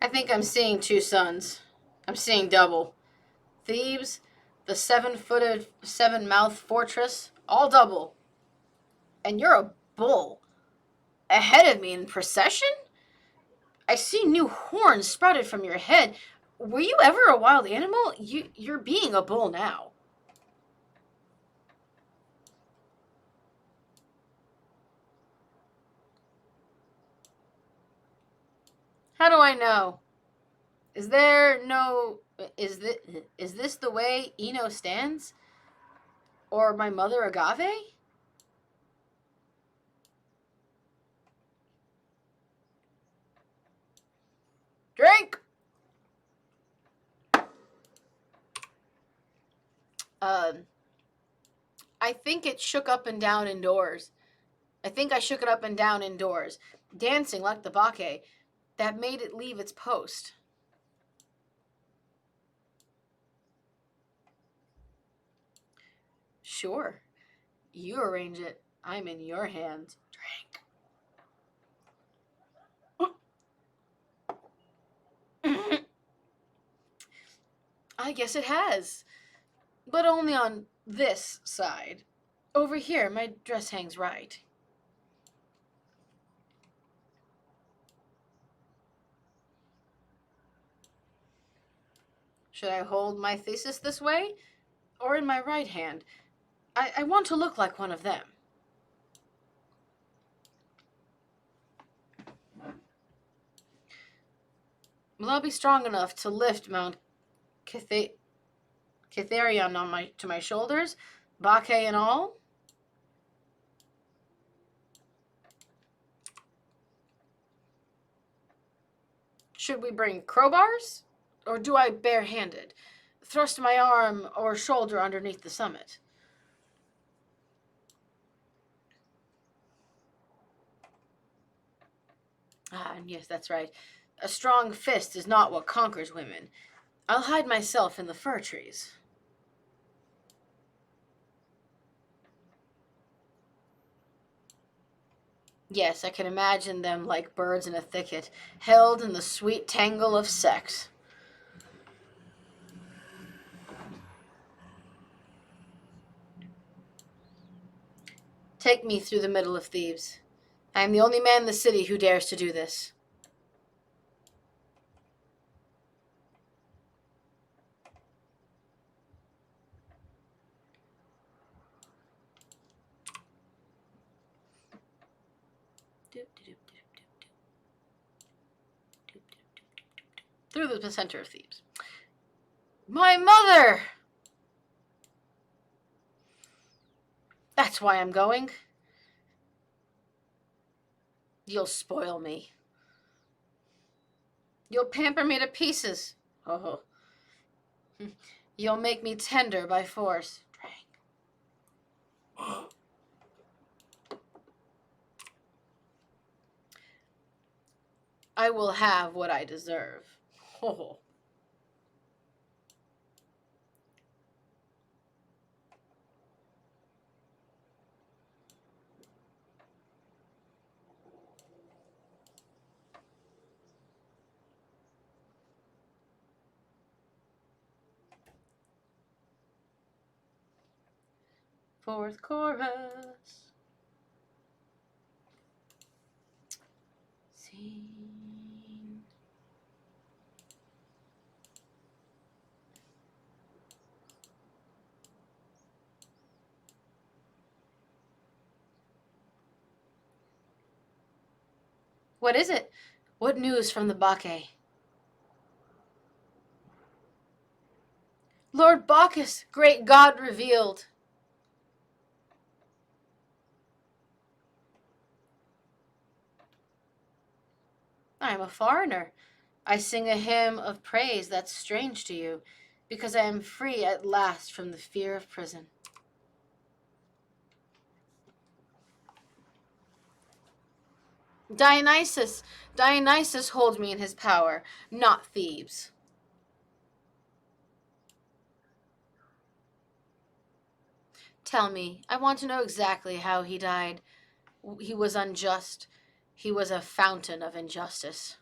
S1: I think I'm seeing 2 suns. I'm seeing double. Thebes, the 7-footed, 7-mouthed fortress, all double. And you're a bull. Ahead of me in procession? I see new horns sprouted from your head. Were you ever a wild animal? You're being a bull now. How do I know? Is this the way Ino stands? Or my mother Agave? Drink! Um, I think it shook up and down indoors. I think I shook it up and down indoors, dancing like the Bacchae. That made it leave its post. Sure, you arrange it. I'm in your hands. Drink. I guess it has, but only on this side. Over here, my dress hangs right. Should I hold my thesis this way or in my right hand? I want to look like one of them. Will I be strong enough to lift Mount Catherion to my shoulders, Bacchae and all? Should we bring crowbars? Or do I barehanded? Thrust my arm or shoulder underneath the summit? Ah, and yes, that's right. A strong fist is not what conquers women. I'll hide myself in the fir trees. Yes, I can imagine them like birds in a thicket, held in the sweet tangle of sex. Take me through the middle of Thebes. I am the only man in the city who dares to do this. Through the center of Thebes. My mother! That's why I'm going. You'll spoil me. You'll pamper me to pieces. Oh. You'll make me tender by force. I will have what I deserve. Oh. Fourth chorus. Scene. What is it? What news from the Bacchae? Lord Bacchus, great god revealed. I am a foreigner. I sing a hymn of praise that's strange to you, because I am free at last from the fear of prison. Dionysus holds me in his power, not Thebes. Tell me, I want to know exactly how he died. He was unjust. He was a fountain of injustice.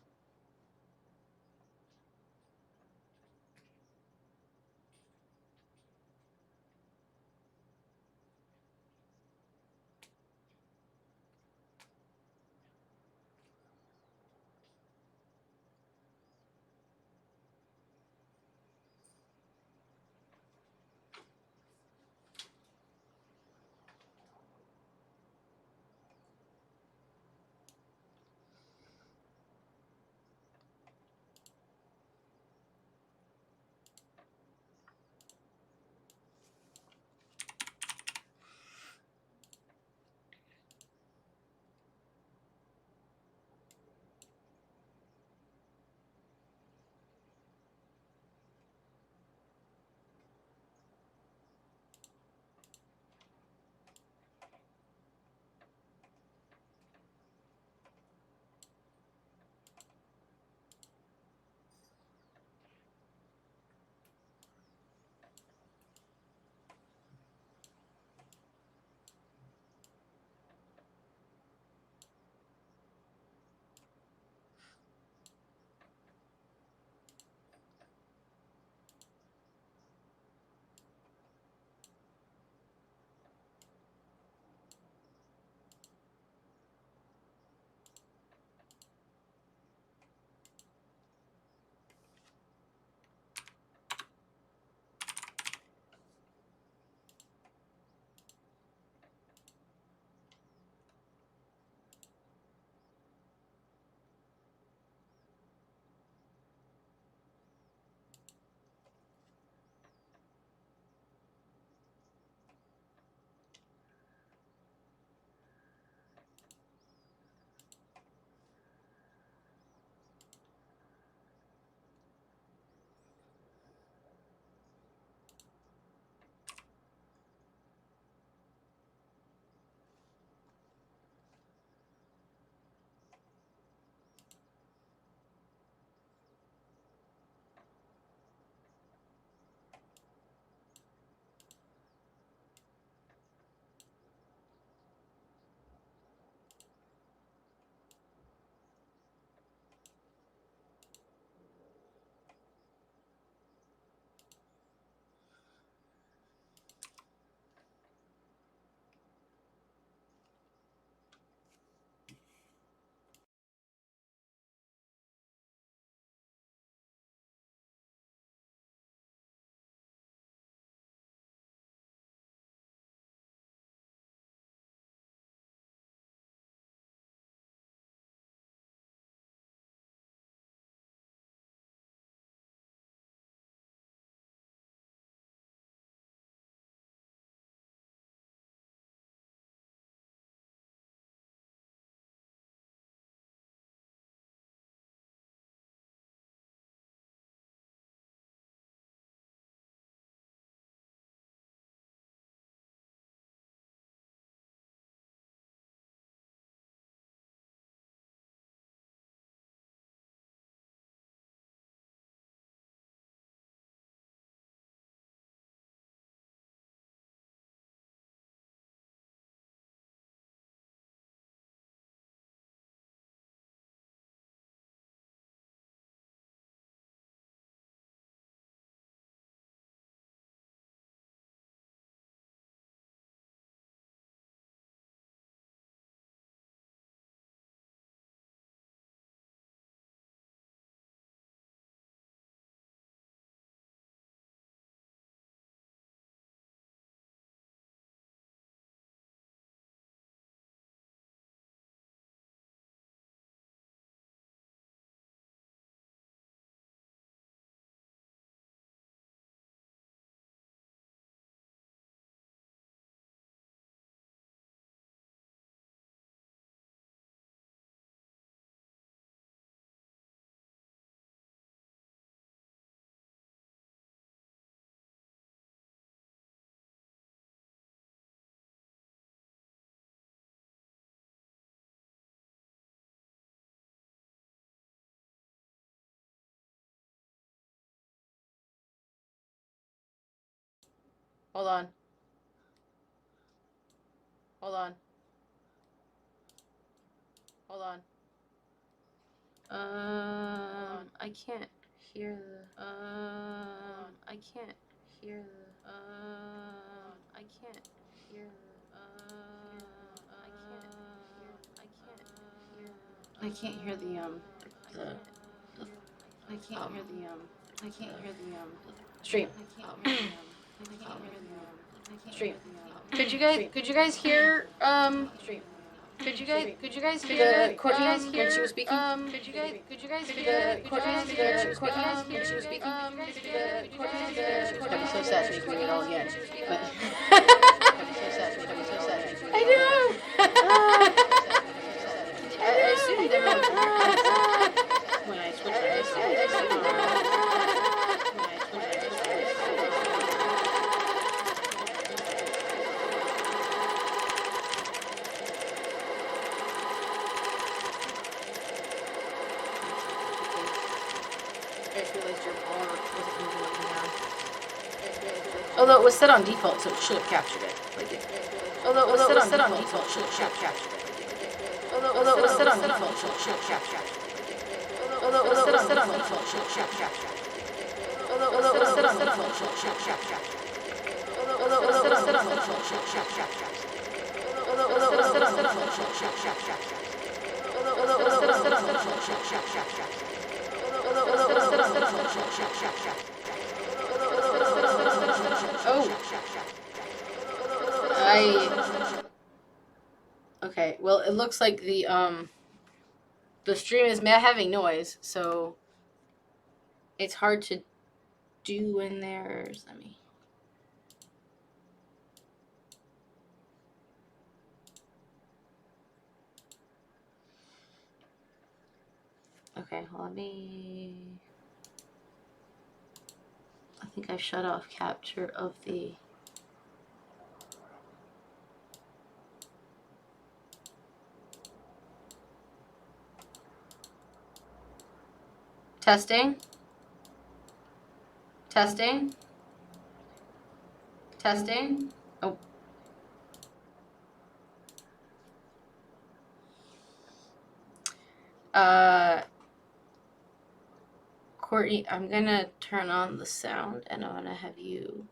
S1: Hold on. Hold on. Hold on. I can't hear the. I can't hear the. I can't hear the. I can't hear the the I can't hear the I can't hear the stream. Stream. Could you guys hear stream? Could you guys hear Courtney when she was speaking? Could you guys hear Courtney when she was speaking? That'd be so sad to read it all again. But I know. I assumed they were when I switched. I assumed I just realized your bar wasn't moving up and down. Although it was set on default, so it should have captured it. Although it was set on default, it should have captured it. Although it was set on default, it should have captured it. Although it was set on default, it should have captured it. Although it was set on default, it should have captured it. Although it was set on default, it should have captured it. Although it was set on default, it should have captured it. Although it was set on default, it should have captured it. Okay, well, it looks like the stream is having noise, so it's hard to do when there's, let me. Okay, let me. I think I've shut off capture of the. Testing. Testing. Testing. Oh. Courtney, I'm gonna turn on the sound and I'm gonna have you.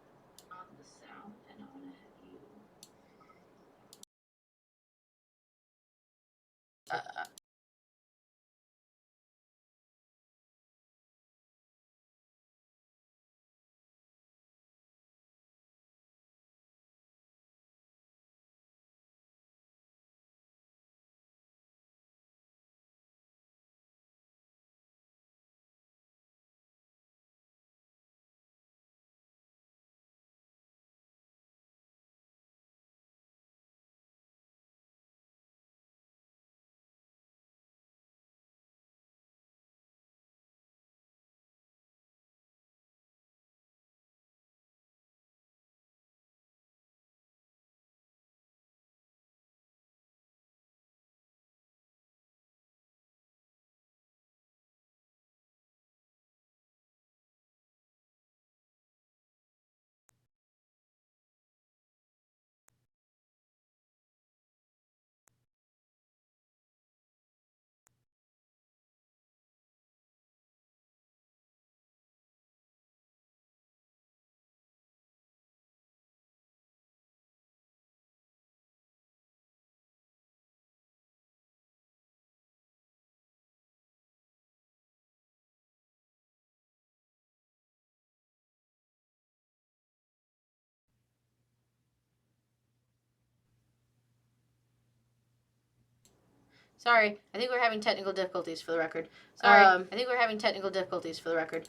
S1: Sorry, I think we're having technical difficulties for the record. Sorry, I think we're having technical difficulties for the record.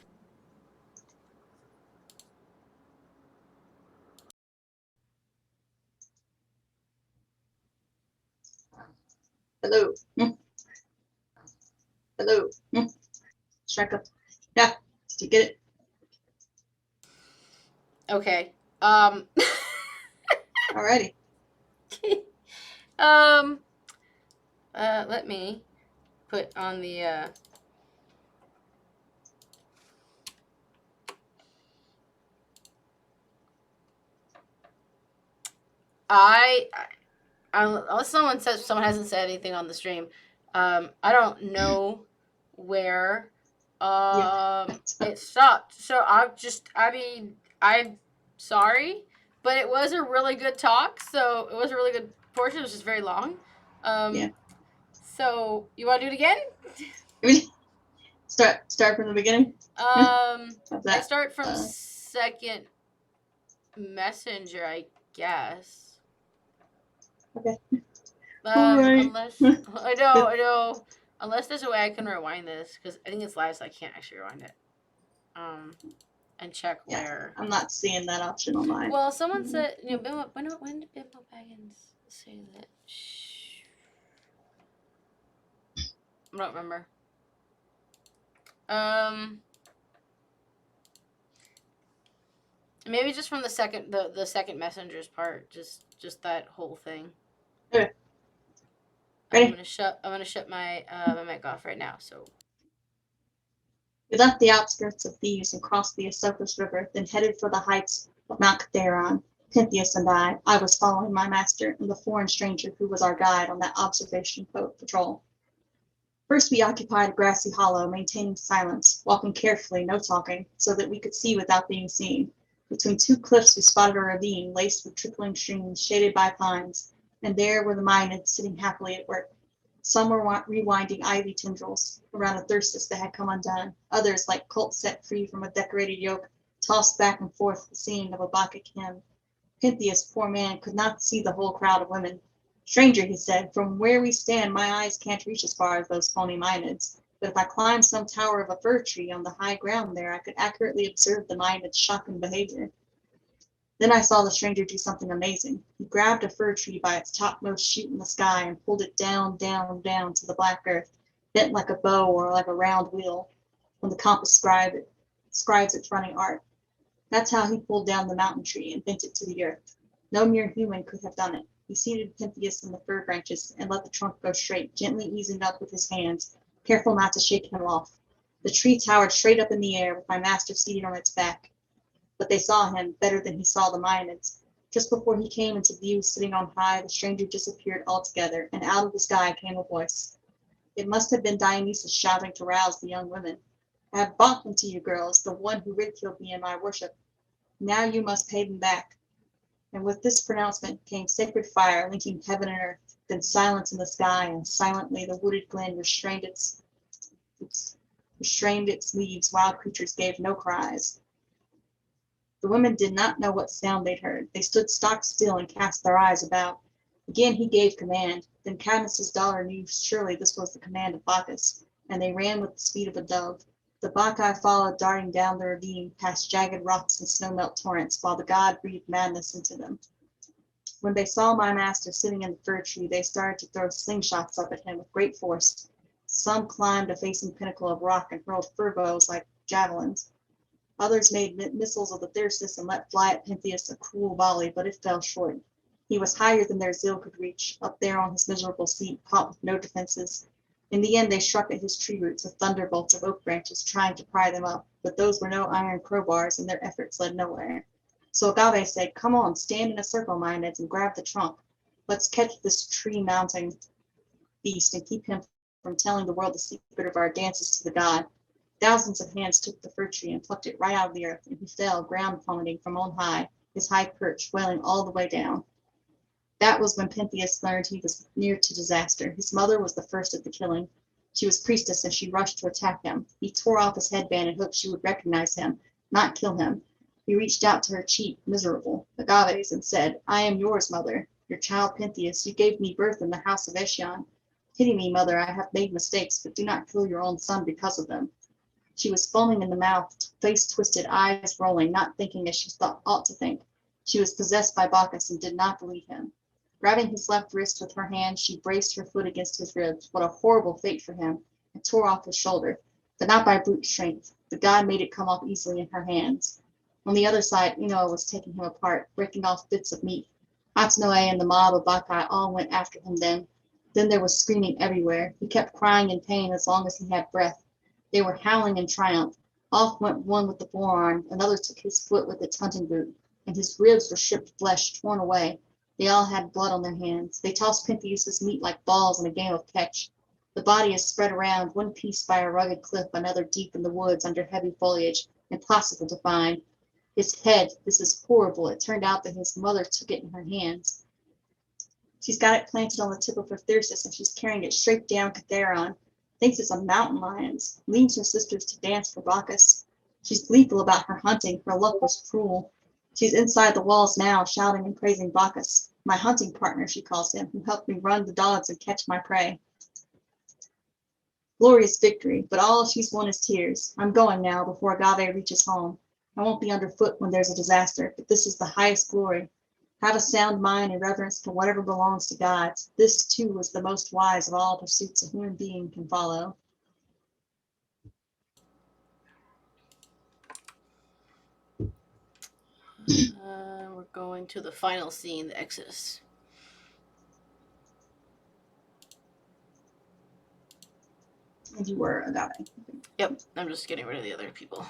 S2: Hello. Hello. Strike up. Yeah. Did you get it?
S1: Okay.
S2: Alrighty.
S1: Let me put on the Unless someone hasn't said anything on the stream, I don't know where
S2: Yeah.
S1: it stopped. So I'm sorry, but it was a really good talk. So it was a really good portion. It was just very long.
S2: Yeah.
S1: So you want to do it again?
S2: Start from the beginning. How's
S1: I
S2: that?
S1: start from second messenger, I guess.
S2: Okay. All right.
S1: Unless I know. Unless there's a way I can rewind this, because I think it's live, so I can't actually rewind it. And check
S2: Yeah,
S1: where.
S2: I'm not seeing that option on mine.
S1: Well, someone said, when did Bimbo Baggins say that? I don't remember. Maybe just from the second messenger's part, just that whole thing.
S2: Okay.
S1: I'm
S2: Ready?
S1: gonna shut my my mic off right now. So
S2: We left the outskirts of Thebes and crossed the Esopus River, then headed for the heights of Mount Kithairon. Pentheus and I was following my master and the foreign stranger who was our guide on that observation patrol. First, we occupied a grassy hollow, maintaining silence, walking carefully, no talking, so that we could see without being seen. Between two cliffs, we spotted a ravine laced with trickling streams, shaded by pines, and there were the Maenads sitting happily at work. Some were rewinding ivy tendrils around a thyrsus that had come undone. Others, like colts set free from a decorated yoke, tossed back and forth the singing of a Bacchic hymn. Pentheus, poor man, could not see the whole crowd of women. Stranger, he said, from where we stand, my eyes can't reach as far as those phony Maenads. But if I climbed some tower of a fir tree on the high ground there, I could accurately observe the Maenads' shocking behavior. Then I saw the stranger do something amazing. He grabbed a fir tree by its topmost shoot in the sky and pulled it down, down, down to the black earth, bent like a bow or like a round wheel, when the compass scribes its running arc. That's how he pulled down the mountain tree and bent it to the earth. No mere human could have done it. He seated Pentheus in the fir branches and let the trunk go straight, gently easing up with his hands, careful not to shake him off. The tree towered straight up in the air, with my master seated on its back. But they saw him better than he saw the Maenads. Just before he came into view, sitting on high, the stranger disappeared altogether, and out of the sky came a voice. It must have been Dionysus shouting to rouse the young women. I have bought him to you, girls, the one who ridiculed me in my worship. Now you must pay them back. And with this pronouncement came sacred fire, linking heaven and earth, then silence in the sky, and silently the wooded glen restrained its leaves. Wild creatures gave no cries. The women did not know what sound they'd heard. They stood stock still and cast their eyes about. Again he gave command. Then Cadmus's daughter knew surely this was the command of Bacchus, and they ran with the speed of a dove. The Bacchae followed, darting down the ravine, past jagged rocks and snow-melt torrents, while the god breathed madness into them. When they saw my master sitting in the fir tree, they started to throw slingshots up at him with great force. Some climbed a facing pinnacle of rock and hurled fir bows like javelins. Others made missiles of the thyrsus and let fly at Pentheus a cruel volley, but it fell short. He was higher than their zeal could reach, up there on his miserable seat, caught with no defenses. In the end, they struck at his tree roots with thunderbolts of oak branches, trying to pry them up, but those were no iron crowbars, and their efforts led nowhere. So Agave said, come on, stand in a circle, Maenads, and grab the trunk. Let's catch this tree-mounting beast and keep him from telling the world the secret of our dances to the god. Thousands of hands took the fir tree and plucked it right out of the earth, and he fell, ground plummeting from on high, his high perch wailing all the way down. That was when Pentheus learned he was near to disaster. His mother was the first at the killing. She was priestess, and she rushed to attack him. He tore off his headband and hoped she would recognize him, not kill him. He reached out to her cheek, miserable, Agaves, and said, I am yours, mother, your child Pentheus. You gave me birth in the house of Echion. Pity me, mother, I have made mistakes, but do not kill your own son because of them. She was foaming in the mouth, face twisted, eyes rolling, not thinking as she ought to think. She was possessed by Bacchus and did not believe him. Grabbing his left wrist with her hand, she braced her foot against his ribs. What a horrible fate for him, and tore off his shoulder, but not by brute strength. The god made it come off easily in her hands. On the other side, Ino was taking him apart, breaking off bits of meat. Atenore and the mob of Bacchae all went after him then. Then there was screaming everywhere. He kept crying in pain as long as he had breath. They were howling in triumph. Off went one with the forearm, another took his foot with its hunting boot, and his ribs were stripped flesh torn away. They all had blood on their hands. They tossed Pentheus's meat like balls in a game of catch. The body is spread around, one piece by a rugged cliff, another deep in the woods under heavy foliage, impossible to find. His head, this is horrible. It turned out that his mother took it in her hands. She's got it planted on the tip of her thyrsus, and she's carrying it straight down Catharon. Thinks it's a mountain lion's. Leads her sisters to dance for Bacchus. She's gleeful about her hunting. Her luck was cruel. She's inside the walls now, shouting and praising Bacchus. My hunting partner, she calls him, who helped me run the dogs and catch my prey. Glorious victory, but all she's won is tears. I'm going now before Agave reaches home. I won't be underfoot when there's a disaster, but this is the highest glory. Have a sound mind and reverence for whatever belongs to God. This, too, is the most wise of all pursuits a human being can follow.
S1: We're going to the final scene, the Exodus.
S2: And you were Agave.
S1: Yep, I'm just getting rid of the other people.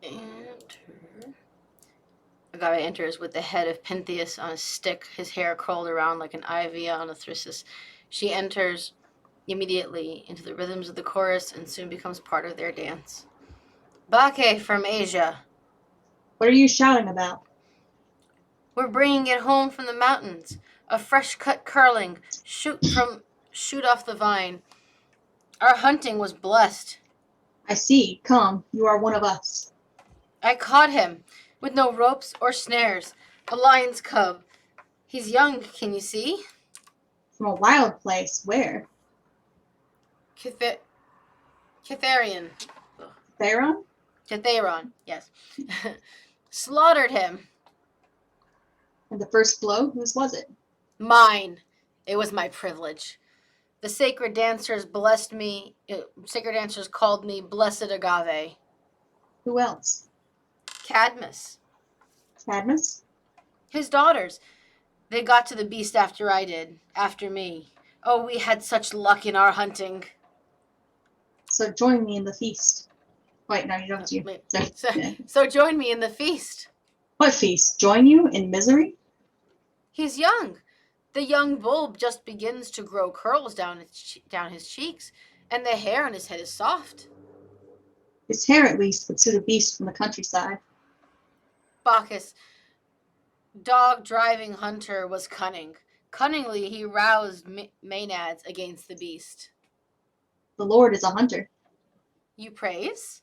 S1: Enter. Agave enters with the head of Pentheus on a stick, his hair curled around like an ivy on a thyrsus. She enters immediately into the rhythms of the chorus and soon becomes part of their dance. Bacche from Asia.
S2: What are you shouting about?
S1: We're bringing it home from the mountains. A fresh cut curling, shoot off the vine. Our hunting was blessed.
S2: I see. Come, you are one of us.
S1: I caught him with no ropes or snares. A lion's cub. He's young, can you see?
S2: From a wild place. Where?
S1: Catharian.
S2: Theron?
S1: Catharon, yes. Slaughtered him.
S2: And the first blow, whose was it?
S1: Mine. It was my privilege. The sacred dancers blessed me. Sacred dancers called me Blessed Agave.
S2: Who else?
S1: Cadmus.
S2: Cadmus?
S1: His daughters. They got to the beast after I did. After me. Oh, we had such luck in our hunting.
S2: So join me in the feast. Wait, no, you don't have to.
S1: So join me in the feast.
S2: What feast? Join you in misery?
S1: He's young. The young bulb just begins to grow curls down his cheeks, and the hair on his head is soft.
S2: His hair, at least, would suit a beast from the countryside.
S1: Bacchus, dog-driving hunter, was cunning. Cunningly, he roused Maenads against the beast.
S2: The Lord is a hunter.
S1: You praise?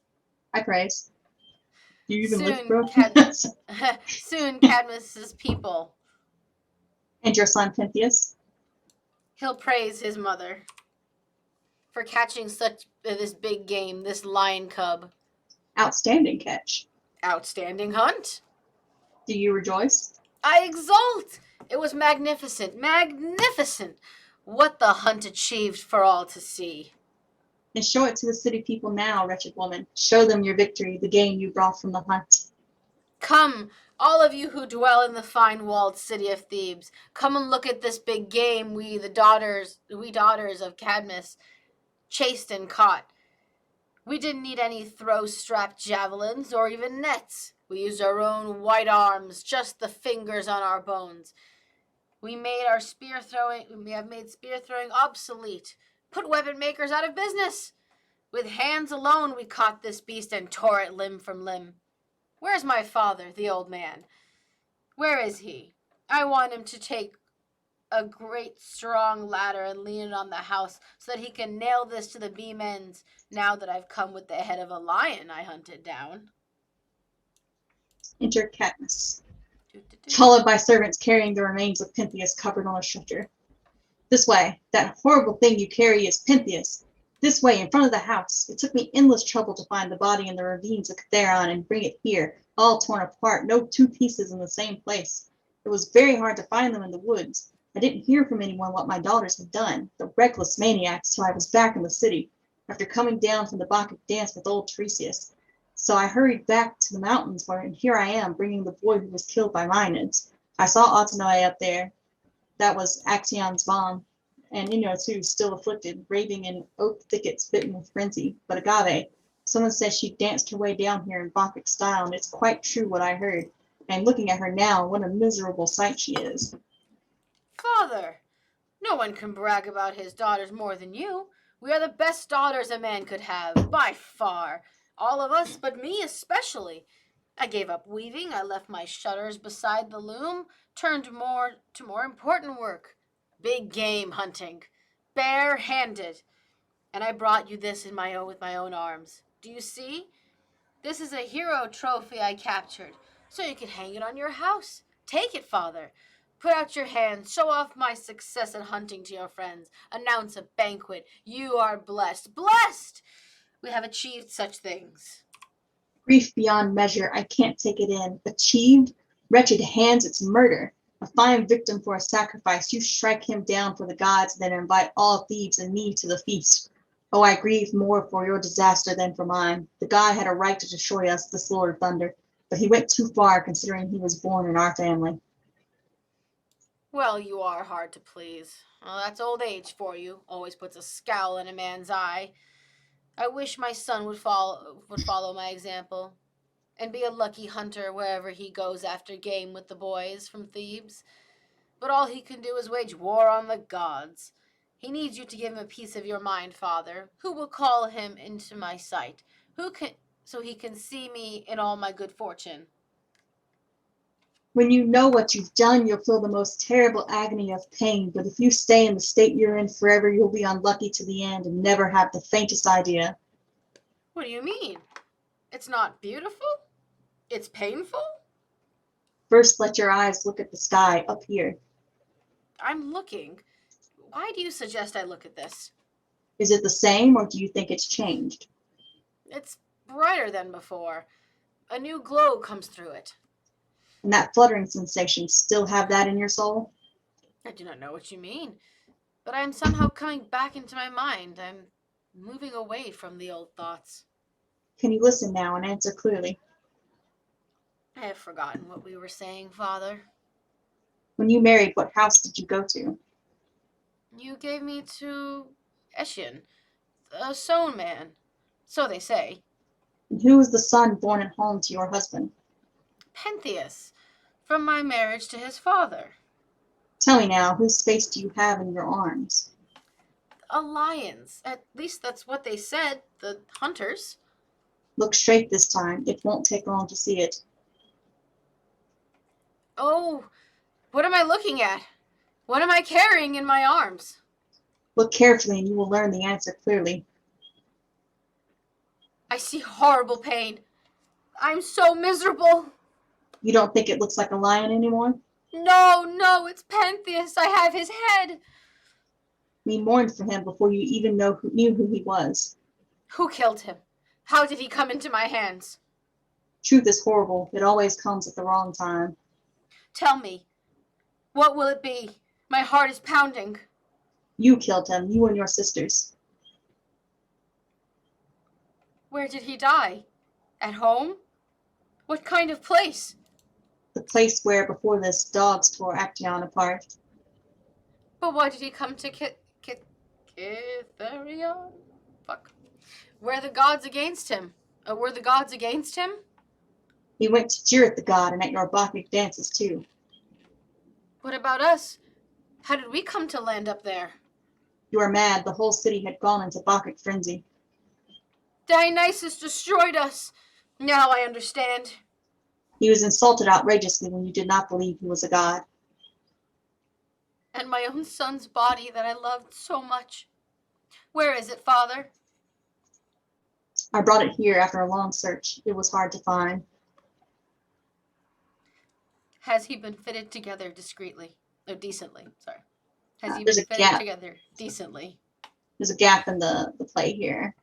S2: I praise. You even
S1: Soon,
S2: bro?
S1: Soon, Cadmus's people.
S2: And your son Pentheus?
S1: He'll praise his mother for catching this big game, this lion cub.
S2: Outstanding catch.
S1: Outstanding hunt.
S2: Do you rejoice?
S1: I exult. It was magnificent, magnificent. What the hunt achieved for all to see.
S2: And show it to the city people now, wretched woman. Show them your victory, the game you brought from the hunt.
S1: Come, all of you who dwell in the fine walled city of Thebes, come and look at this big game we daughters of Cadmus chased and caught. We didn't need any throw-strapped javelins or even nets. We used our own white arms, just the fingers on our bones. We have made spear throwing obsolete, put weapon makers out of business. With hands alone we caught this beast and tore it limb from limb. Where's my father, the old man? Where is he? I want him to take a great strong ladder and lean it on the house so that he can nail this to the beam ends now that I've come with the head of a lion I hunted down.
S2: Enter Cadmus, followed by servants carrying the remains of Pentheus covered on a stretcher. This way. That horrible thing you carry is Pentheus. This way, in front of the house. It took me endless trouble to find the body in the ravines of Catharon and bring it here, all torn apart, no two pieces in the same place. It was very hard to find them in the woods. I didn't hear from anyone what my daughters had done, the reckless maniacs, till I was back in the city, after coming down from the Bacchic dance with old Tiresias. So I hurried back to the mountains, and here I am, bringing the boy who was killed by Maenads. I saw Autonoe up there. That was Actaeon's mom. And Ino, too, still afflicted, raving in oak thickets bitten with frenzy. But Agave, Someone says she danced her way down here in Bacchic style, and it's quite true what I heard. And looking at her now, what a miserable sight she is.
S1: Father, no one can brag about his daughters more than you. We are the best daughters a man could have, by far. All of us, but me especially. I gave up weaving, I left my shutters beside the loom, turned more to more important work. Big game hunting. Bare-handed. And I brought you this with my own arms. Do you see? This is a hero trophy I captured, so you can hang it on your house. Take it, father. Put out your hand, show off my success at hunting to your friends, announce a banquet. You are blessed. Blessed! We have achieved such things.
S2: Grief beyond measure, I can't take it in. Achieved? Wretched hands, it's murder. A fine victim for a sacrifice. You strike him down for the gods, then invite all Thebes and me to the feast. Oh, I grieve more for your disaster than for mine. The god had a right to destroy us, this Lord of Thunder, but he went too far considering he was born in our family.
S1: Well, you are hard to please. Well, that's old age for you. Always puts a scowl in a man's eye. I wish my son would follow my example and be a lucky hunter wherever he goes after game with the boys from Thebes. But all he can do is wage war on the gods. He needs you to give him a piece of your mind, father. Who will call him into my sight? So he can see me in all my good fortune?
S2: When you know what you've done, you'll feel the most terrible agony of pain, but if you stay in the state you're in forever, you'll be unlucky to the end and never have the faintest idea.
S1: What do you mean? It's not beautiful? It's painful?
S2: First, let your eyes look at the sky up here.
S1: I'm looking. Why do you suggest I look at this?
S2: Is it the same, or do you think it's changed?
S1: It's brighter than before. A new glow comes through it.
S2: And that fluttering sensation, still have that in your soul?
S1: I do not know what you mean, but I am somehow coming back into my mind. I'm moving away from the old thoughts.
S2: Can you listen now and answer clearly?
S1: I have forgotten what we were saying, father.
S2: When you married, what house did you go to?
S1: You gave me to Escian, a sewn man. So they say.
S2: And who was the son born at home to your husband?
S1: Pentheus, from my marriage to his father.
S2: Tell me now, whose face do you have in your arms?
S1: A lion's. At least that's what they said, the hunters.
S2: Look straight this time. It won't take long to see it.
S1: Oh, what am I looking at? What am I carrying in my arms?
S2: Look carefully and you will learn the answer clearly.
S1: I see horrible pain. I'm so miserable.
S2: You don't think it looks like a lion anymore?
S1: No, it's Pentheus. I have his head.
S2: We mourned for him before you even knew who he was.
S1: Who killed him? How did he come into my hands?
S2: Truth is horrible. It always comes at the wrong time.
S1: Tell me, what will it be? My heart is pounding.
S2: You killed him, you and your sisters.
S1: Where did he die? At home? What kind of place?
S2: The place where, before this, dogs tore Actaeon apart.
S1: But why did he come to Cytherea? Fuck. Were the gods against him?
S2: He went to jeer at the god and at your Bacchic dances too.
S1: What about us? How did we come to land up there?
S2: You are mad. The whole city had gone into Bacchic frenzy.
S1: Dionysus destroyed us. Now I understand.
S2: He was insulted outrageously when you did not believe he was a god.
S1: And my own son's body that I loved so much. Where is it, father?
S2: I brought it here after a long search. It was hard to find.
S1: Has he been fitted together discreetly? Oh, decently, sorry. Has he
S2: There's
S1: been
S2: a
S1: fitted
S2: gap.
S1: together decently?
S2: There's a gap in the play here.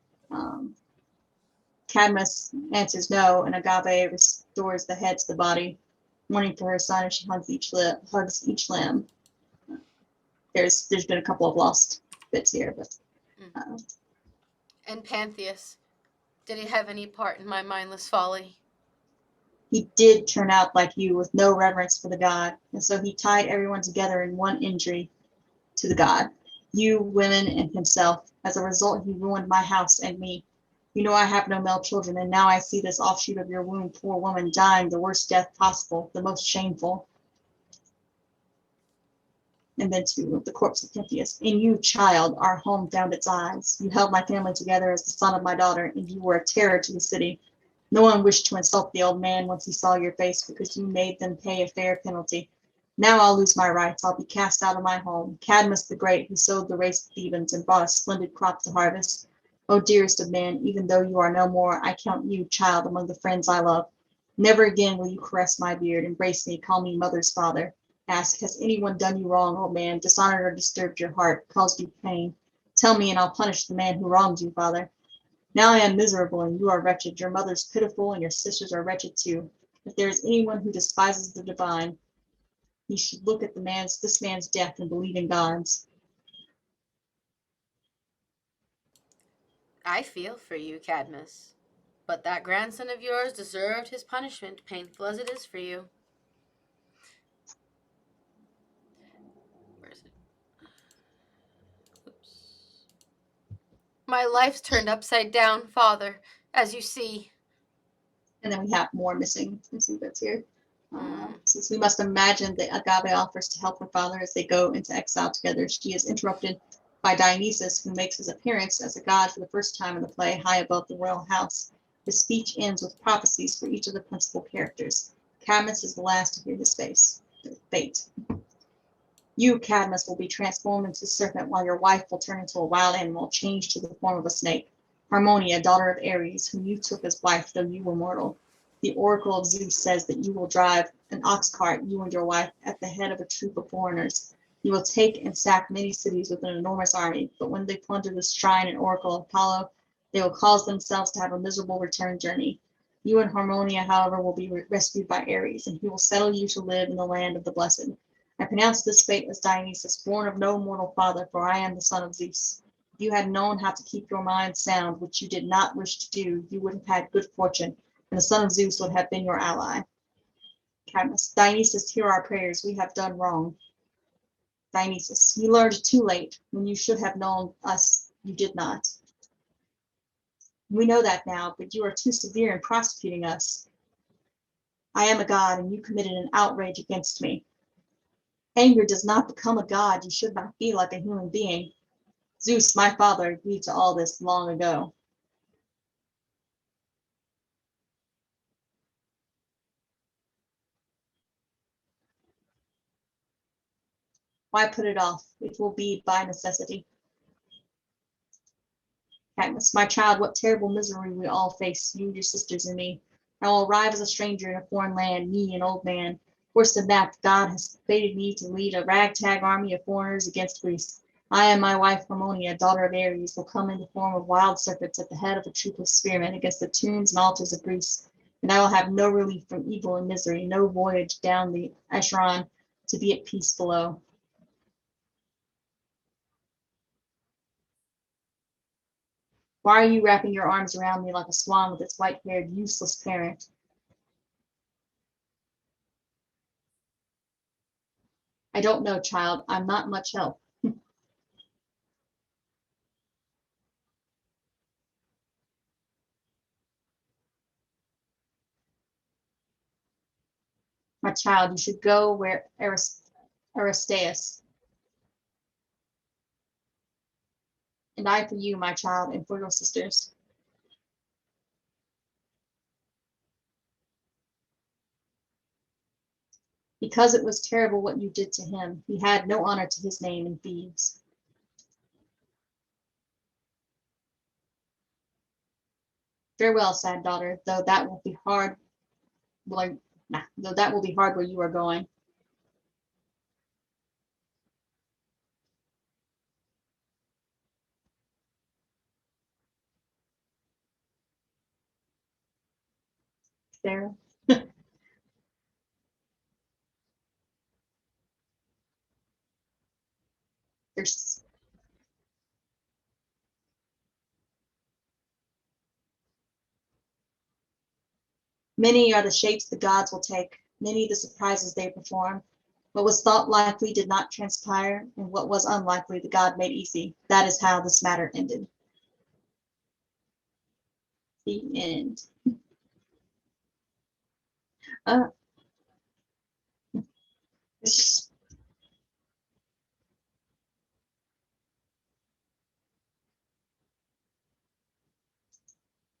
S2: Cadmus answers no, and Agave restores the head to the body, mourning for her son as she hugs each limb. There's been a couple of lost bits here, but.
S1: And Pantheus, did he have any part in my mindless folly?
S2: He did turn out like you, with no reverence for the god, and so he tied everyone together in one injury to the god. You, women, and himself. As a result, he ruined my house and me. You know I have no male children, and now I see this offshoot of your womb, poor woman, dying the worst death possible, the most shameful. And then to the corpse of Pentheus. In you, child, our home found its eyes. You held my family together as the son of my daughter, and you were a terror to the city. No one wished to insult the old man once he saw your face, because you made them pay a fair penalty. Now I'll lose my rights. I'll be cast out of my home. Cadmus the Great, who sowed the race of Thebans and brought a splendid crop to harvest. O dearest of men, even though you are no more, I count you, child, among the friends I love. Never again will you caress my beard, embrace me, call me mother's father. Ask, has anyone done you wrong, old man, dishonored or disturbed your heart, caused you pain? Tell me, and I'll punish the man who wronged you, father. Now I am miserable, and you are wretched. Your mother's pitiful, and your sisters are wretched too. If there is anyone who despises the divine, he should look at this man's death and believe in God's.
S1: I feel for you, Cadmus. But that grandson of yours deserved his punishment, painful as it is for you. Where is it? Oops. My life's turned upside down, Father, as you see.
S2: And then we have more missing bits here. Since we must imagine that Agave offers to help her father as they go into exile together, she is interrupted by Dionysus, who makes his appearance as a god for the first time in the play, high above the royal house. His speech ends with prophecies for each of the principal characters. Cadmus is the last to hear his fate. You, Cadmus, will be transformed into a serpent, while your wife will turn into a wild animal, changed to the form of a snake. Harmonia, daughter of Ares, whom you took as wife, though you were mortal. The oracle of Zeus says that you will drive an ox cart, you and your wife, at the head of a troop of foreigners. You will take and sack many cities with an enormous army, but when they plunder the shrine and oracle of Apollo, they will cause themselves to have a miserable return journey. You and Harmonia, however, will be rescued by Ares, and he will settle you to live in the land of the blessed. I pronounce this fate as Dionysus, born of no mortal father, for I am the son of Zeus. If you had known how to keep your mind sound, which you did not wish to do, you would have had good fortune, and the son of Zeus would have been your ally. Cadmus, Dionysus, hear our prayers. We have done wrong. Dionysus, you learned too late. When you should have known us, you did not. We know that now, but you are too severe in prosecuting us. I am a god, and you committed an outrage against me. Anger does not become a god. You should not be like a human being. Zeus, my father, agreed to all this long ago. Why put it off? It will be by necessity. Cadmus, my child, what terrible misery we all face, you, your sisters, and me. I will arrive as a stranger in a foreign land, me, an old man. Worse than that, God has fated me to lead a ragtag army of foreigners against Greece. I and my wife Harmonia, daughter of Ares, will come in the form of wild serpents at the head of a troop of spearmen against the tombs and altars of Greece. And I will have no relief from evil and misery, no voyage down the Acheron to be at peace below. Why are you wrapping your arms around me like a swan with its white-haired, useless parent? I don't know, child. I'm not much help. My child, you should go where Aristaeus. And I for you, my child, and for your sisters. Because it was terrible what you did to him. He had no honor to his name in Thebes. Farewell, sad daughter, though that will be hard. Though that will be hard where you are going. There. There's many are the shapes the gods will take, many the surprises they perform. What was thought likely did not transpire, and what was unlikely the god made easy. That is how this matter ended. The end. Uh,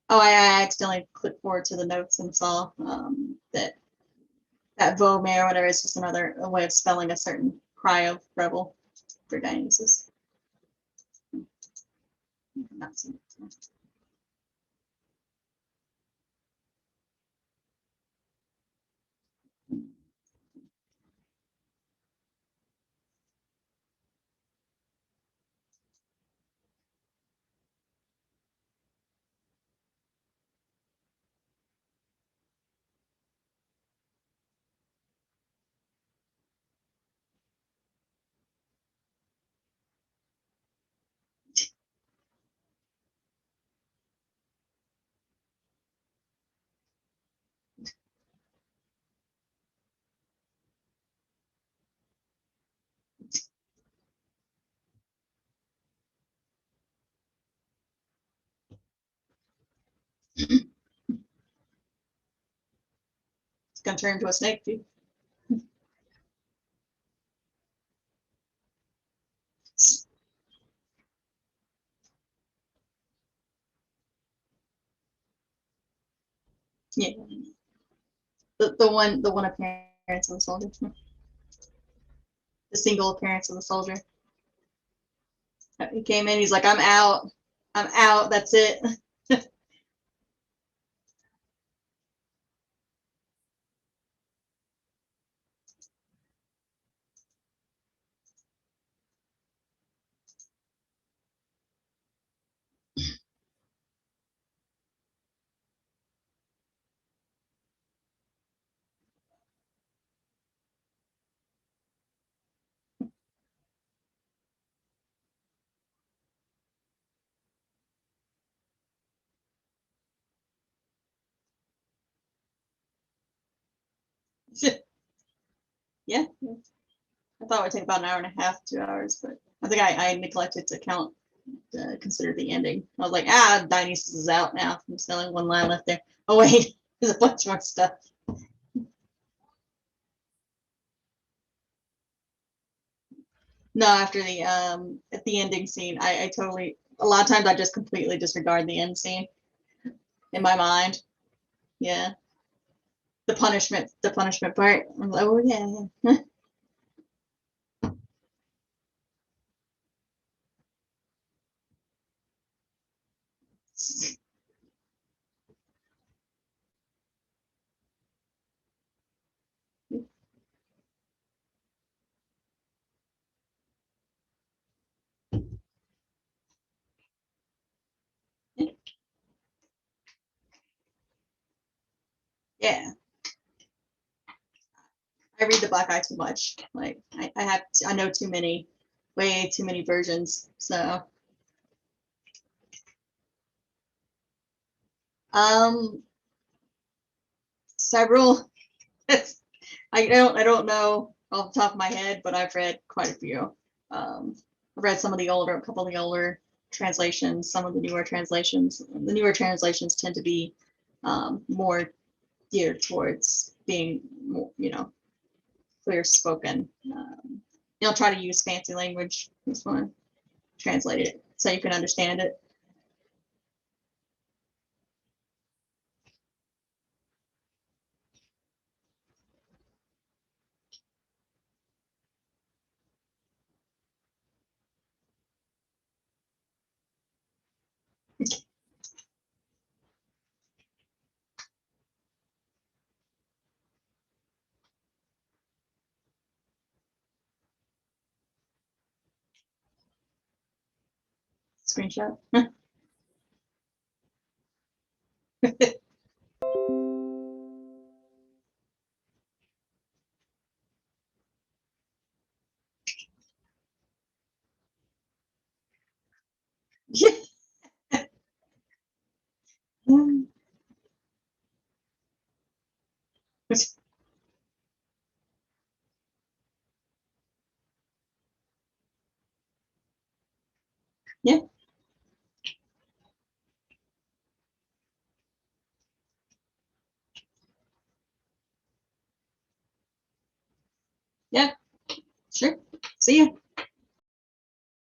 S2: oh, I accidentally clicked forward to the notes and saw that Vomare or whatever is just another way of spelling a certain cry of rebel for Dionysus. Not seen it. It's gonna turn into a snake too. Yeah. The one appearance of the soldier. The single appearance of the soldier. He came in, he's like, I'm out. I'm out. That's it. Yeah. I thought it would take about an hour and a half, 2 hours, but I think I neglected to count, consider the ending. I was like, Dionysus is out now. There's only one line left there. Oh wait, there's a bunch more stuff. No, after the at the ending scene, I totally a lot of times I just completely disregard the end scene in my mind. Yeah. The punishment part. I'm like, oh yeah. Yeah. I read the Black Eye too much. Like I know too many, way too many versions. So um several. I don't know off the top of my head, but I've read quite a few. I've read some of the older, a couple of the older translations, some of the newer translations. The newer translations tend to be more geared towards being more, clear spoken. Try to use fancy language. This one translate it so you can understand it. Screenshot. Yeah. Yeah. Sure. See ya.